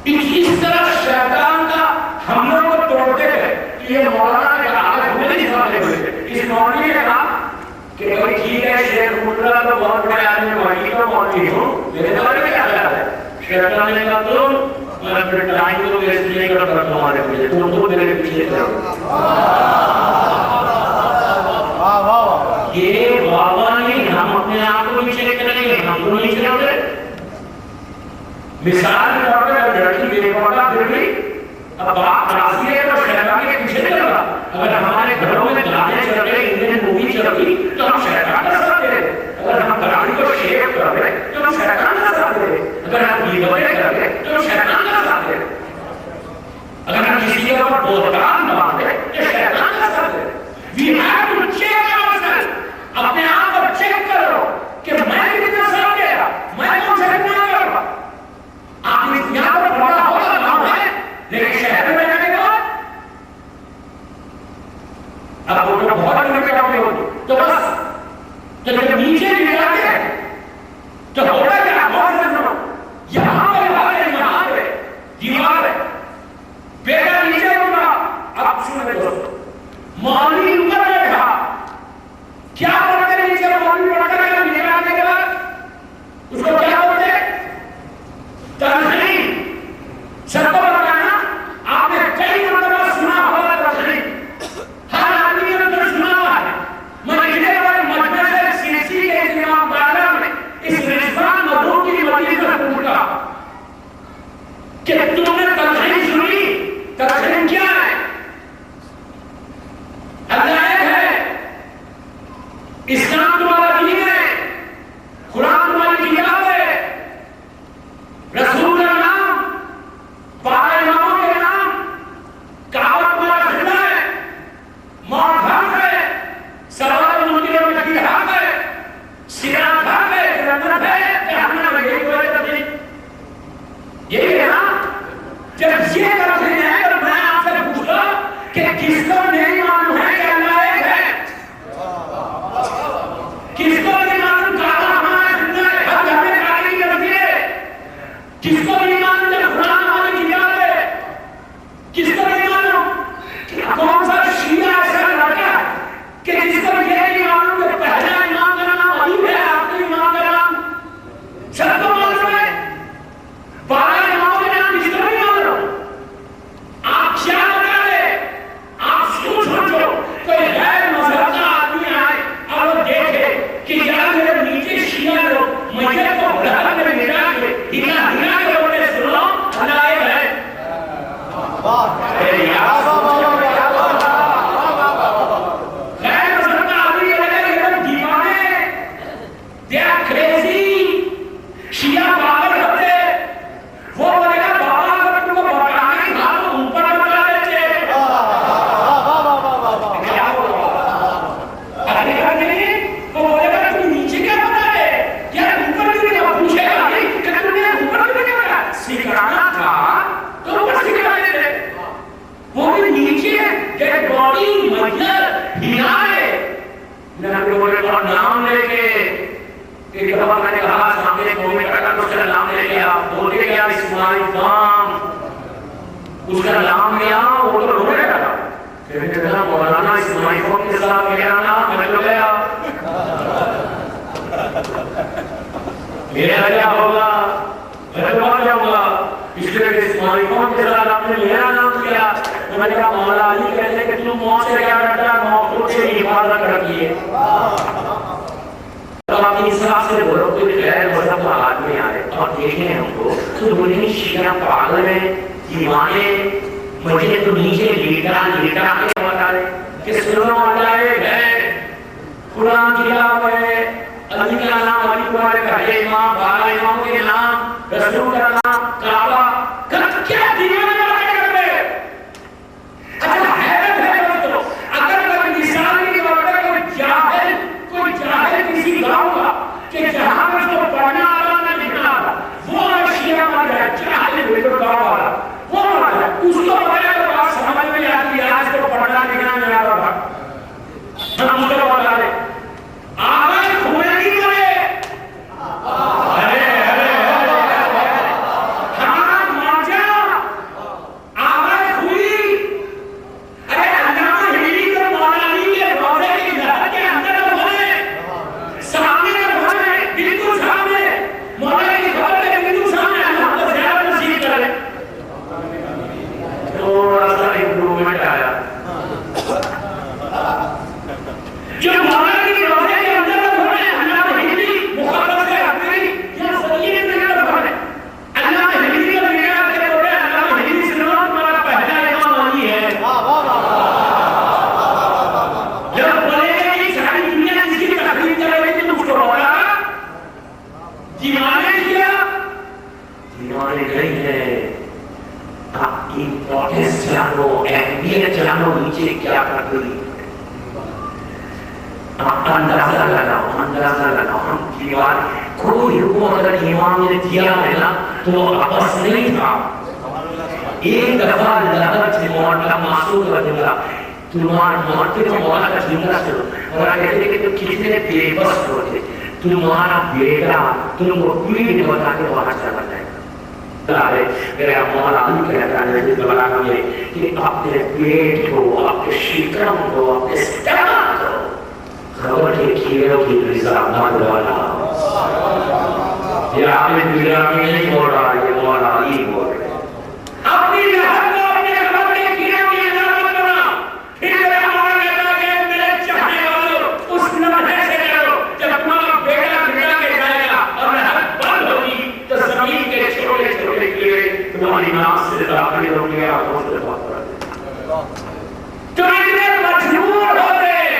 इस तरह शैतान का हम लोग को तोड़ते हैं कि ये मौलाना ने कहा नहीं सामने हुए, इस मौलवी ने कहा कि भाई ठीक है शेख मुल्ला तो बहुत बड़े आदमी, वही तो बोले तुम तो मेरे पीछे चलो। ये बाबा नहीं, हम अपने आप को पीछे करेंगे, हमको नहीं चलाओगे। मिसाल के तौर पर लड़की बेपरवाह फिर भी अब बात राशि है तो शैतान के पीछे चल रहा। अगर हमारे घरों में गाने चल रहे, इंडियन मूवी चल रही तो हम शैतान का साथ दे रहे। अगर हम गाड़ी को शेप कर रहे तो हम शैतान का साथ दे रहे। अगर हम गिरवटे कर रहे तो हम शैतान का साथ दे रहे। अगर हम किसी के ऊपर बोलतान बांध रहे तो शैतान का साथ दे रहे। We have to check ourselves. अपने आप को चेक करो कि मैं कितना साथ दे रहा, मैं कौन सा गुनाह कर रहा। आप यहाँ पर बड़ा होगा गाँव है, लेकिन शहर में जाने के बाद अब वो तो बहुत लंबे लंबे होगी तो बस तो जब नीचे गिर जाते हैं तो होगा क्या, बहुत समझो। यहाँ पे यहाँ पे दीवार है, बेटा नीचे होगा। अब सुन दोस्तों, मौलवी ऊपर बैठा, क्या बोलते नीचे मौलवी पढ़कर नीचे आने के बाद उसको क्या बोलते, तनज़ीम। सबको बताना, आपने कई मरतबा सुना होगा तनज़ीम, हर आदमी ने तो सुना हुआ है। मदीने वाले मजमे से सीसी के इमाम बाला में इस रिजवान मधु की मदीने में पूछा कि तुमने तनज़ीम सुनी, तनज़ीम क्या है? अल्लाह है, इस्लाम तुम्हारा दीन है, कुरान तुम्हारी किताब है, रसूल का नाम, बारह इमामों के नाम, काबा तुम्हारा क़िबला है, मौत हक है, सवाल मुनकिरों में की हक है, सिरात हक है, जन्नत है, जहन्नम है। यही तो है तस्दीक, यही है ना। जब ये तस्दीक है तो मैं आपसे पूछूंगा कि किसको नहीं मालूम है कि अल्लाह एक है? किसको नहीं मालूम काबा हमारा क़िबला है, हर घर में काबे की तस्वीर है? किसको नहीं मालूम कि कुरान हमारी किताब है? किसको नहीं मालूम? कौन सा शिया ऐसा लड़का है कि जिसको ये नहीं मालूम कि पहला इमाम का नाम अली है, आखिरी इमाम का नाम सबको मालूम है, 12 इमामों के नाम किसको नहीं मालूम? आप क्या बता रहे? आप सोचो, कोई गैर मजहब का आदमी आए और वो देखे कि यार मेरे नीचे शिया लोग मुझे तो घर में मिला के हिला हिला के बोले सुनो अल्लाह एक है। अरे यार गैर मजहब का आदमी लगे एकदम दीवाने, दे आर क्रेजी, शिया पागल होते। वो बोलेगा बाबा अगर तुमको बताने था तो ऊपर बता देते। क्या बोला? अरे नहीं, वो बोलेगा तुम नीचे क्या बता रहे? यार ऊपर क्यों नहीं पूछेगा नहीं कि तुमने ऊपर क्यों नहीं बताया? सिखाना था तो ऊपर सिखा देते। वो भी नीचे डेड बॉडी मतलब हिलाए ना, लोगों का नाम लेके एक दफा मैंने कहा सामने कौमे का उसका नाम ले लिया, बोलते गया इस्माइल खान, उसका नाम लिया, वो तो रोने लगा। फिर कहना मौलाना इस्माइल खान के साथ मेरा नाम बदल गया, मेरा क्या होगा, मैं मर जाऊंगा, इसलिए इस्माइल खान के साथ आपने मेरा नाम लिया। तो मैंने कहा मौला अली कहते कि तुम मौत से क्या डरता, मौत से हिफाजत रखिए। तो आप इस हिसाब से बोलो कोई गैर मजहब का आदमी आए और देखें हमको तो बोलेंगे शिया पागल है, दीवाने, मुझे तो नीचे लेटा लेटा के बता रहे कि सुनो अल्लाह है, कुरान की किताब है, अली का नाम अली तुम्हारे पहले इमाम, 12 इमामों के नाम, रसूल का नाम, काबा, क्या दीवाने बातें कर रहे हैं? अच्छा हैरत है दोस्तों, अगर कोई मिसाल की बात है, कोई जाहिल किसी गांव का कि जहां पर उसको पढ़ना आ रहा ना लिखना आ रहा, वो शिया मर जाए, जाहिल बेटो गांव वाला वो मर जाए, उसको बताया तो बात समझ में आती है। आज तो पढ़ना लिखना नहीं आ रहा, हम उसको बता रहे आवाज खुलेगी बोले, अरे हमारा माजा सामने नहीं है। आपकी इंपॉर्टेंस जानो, अहमियत जानो, नीचे क्या कर रही है। अंदाजा लगाओ हम दीवार कोई रुको अगर इमाम ने दिया है ना तो आपस नहीं था। एक दफा लगत मौला मासूम कर दूंगा तुम्हारा मौत को मौला का जिंदा करो और कहते कि तुम कितने बेबस हो थे, तुम्हारा बेटा तुमको पीठ बता के वहां चला जाएगा। मेरा मौला कहता है कि अपने पेट को, अपने शिकम को, अपने स्टमक को खबर के कीड़ों की रिजा मत वाला। ये आमिर बिरामी नहीं बोल रहा, ये मौला ही बोल रहे। अपनी लहर को अपने खबर के कीड़ों की रिजा मत बना। फिर मेरा मौला कहता है कि मेरे चाहने वालों उस लम्हे से करो जब तुम्हारा बेटा गिरा के जाएगा और लहर बंद होगी तो जमीन के छोटे छोटे कीड़े तुम्हारी नाक से दाखिल होंगे, आंखों से बाहर तुम इतने मजबूर हो गए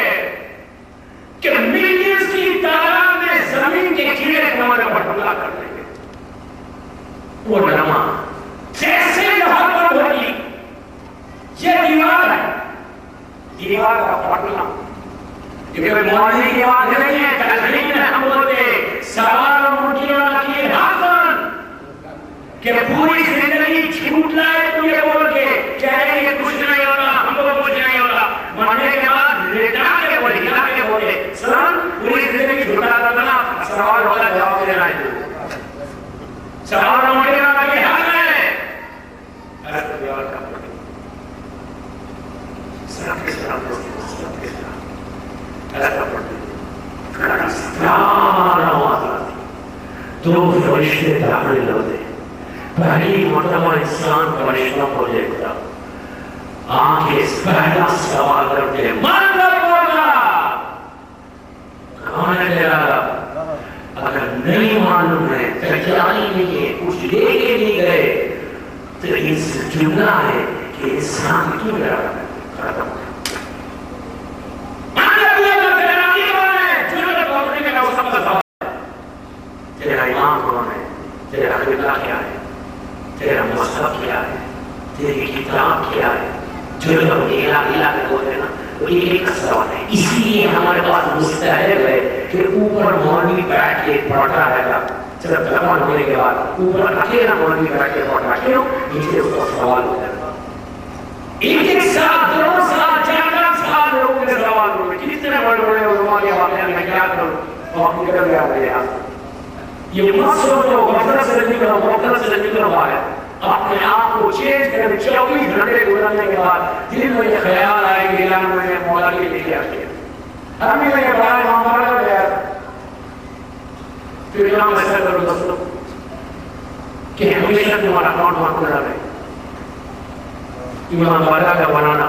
कि मिलियंस की तादाद में जमीन के कीड़े तुम्हारे पर हमला कर देंगे। वो नमा जैसे लहर बंद होगी, ये दीवार है, दीवार का फटना ये मौली की बात नहीं है। तहरीर में हम बोलते सवाल मुर्गियों की हाथन कि पूरी जिंदगी झूठ लाए तो ये बोल के कहेंगे कुछ नहीं होगा, हमको कुछ नहीं होगा, मरने के बाद लेटा के बोले सर पूरी जिंदगी झूठा करना। सवाल होगा जवाब देना है, सवाल मुर्गियों की हाथ है। ऐसा दीवार का सबके साथ दो फरिश्ते दाखिल होते। पहली मरतबा इंसान फरिश्तों को देखता, आंखें पहला सवाल करते कौन है तेरा? अगर नहीं मालूम है, पहचानी नहीं है, कुछ लेके नहीं गए तो इस जुमला है कि इंसान क्यों डरा खत्म। तेरा इमाम कौन है? तेरा किबला क्या है? तेरा मज़हब क्या है? तेरी किताब क्या है? जो लोग इला इला के बोलते हैं ना, वो एक सवाल है। इसीलिए हमारे पास मुस्तहब है कि ऊपर मौलवी बैठ के पढ़ता रहेगा, जब दफन होने के बाद ऊपर अकेला मौलवी बैठ के पढ़ता, क्यों? नीचे उसका सवाल होता है। एक साथ 2 साल 4 साल लोगों के सवाल होंगे, कितने बड़े-बड़े उलमा के वाक़या में क्या करूं और निकल गया मेरा। ये मत सोचो मफरत से निकलो, मफरत से निकलो है। अपने आप को चेंज करें। 24 घंटे गुजरने के बाद दिल में ये ख्याल आएगा इलाम में मौला के लिए क्या किया। अभी मैं बड़ा मामला गया फिर इलाम ऐसा करो दोस्तों कि हमेशा तुम्हारा अकाउंट वहां खुला रहे। इमाम वाला का बनाना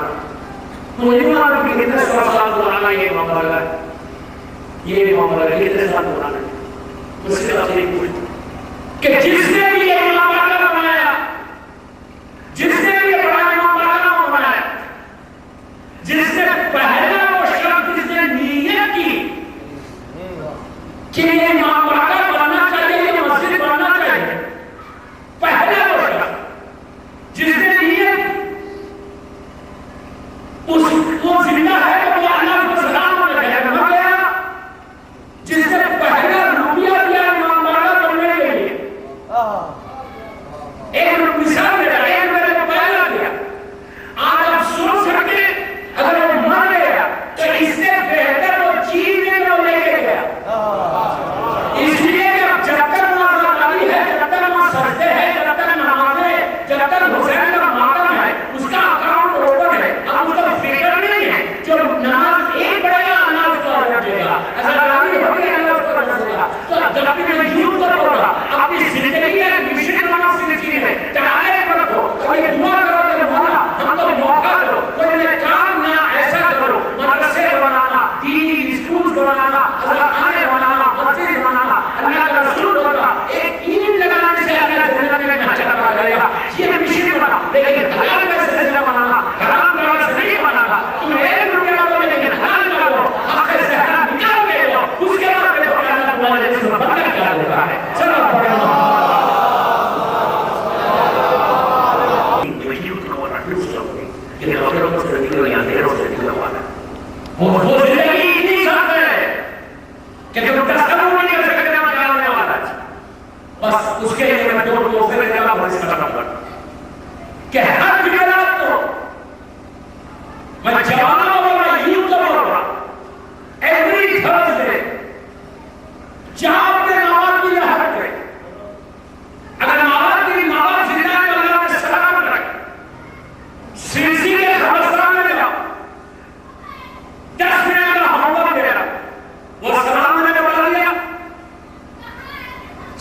मुझे मालूम कि कितने साल बनाना ये मामला है, ये मामला कितने साल बनाना उसके अपने कि जिसने भी ये इमाम वाला बनाया, जिसने भी ये बड़ा इमाम वाला बनाया, जिसने पहला वो शब्द जिसने नीयत की कि ये इमाम वाला बनना चाहिए, ये मस्जिद बनना चाहिए, पहला वो शब्द जिसने नीयत उसको जिंदा है तो वो अल्लाह को सलाम गया। जिसने पहला रुपया दिया इमाम वाला बनने के लिए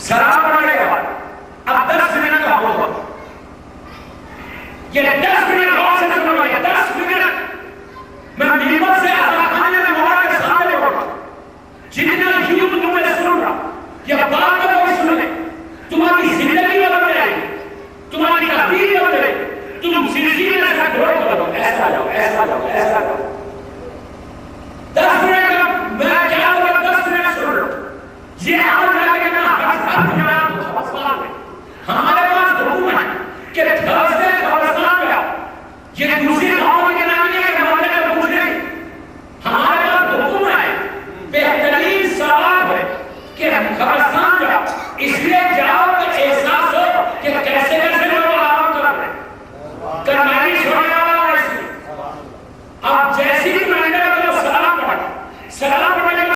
शराब बनाएगा। अब 10 मिनट का होगा, ये 10 मिनट और से सुनो, 10 मिनट मैं नीमत से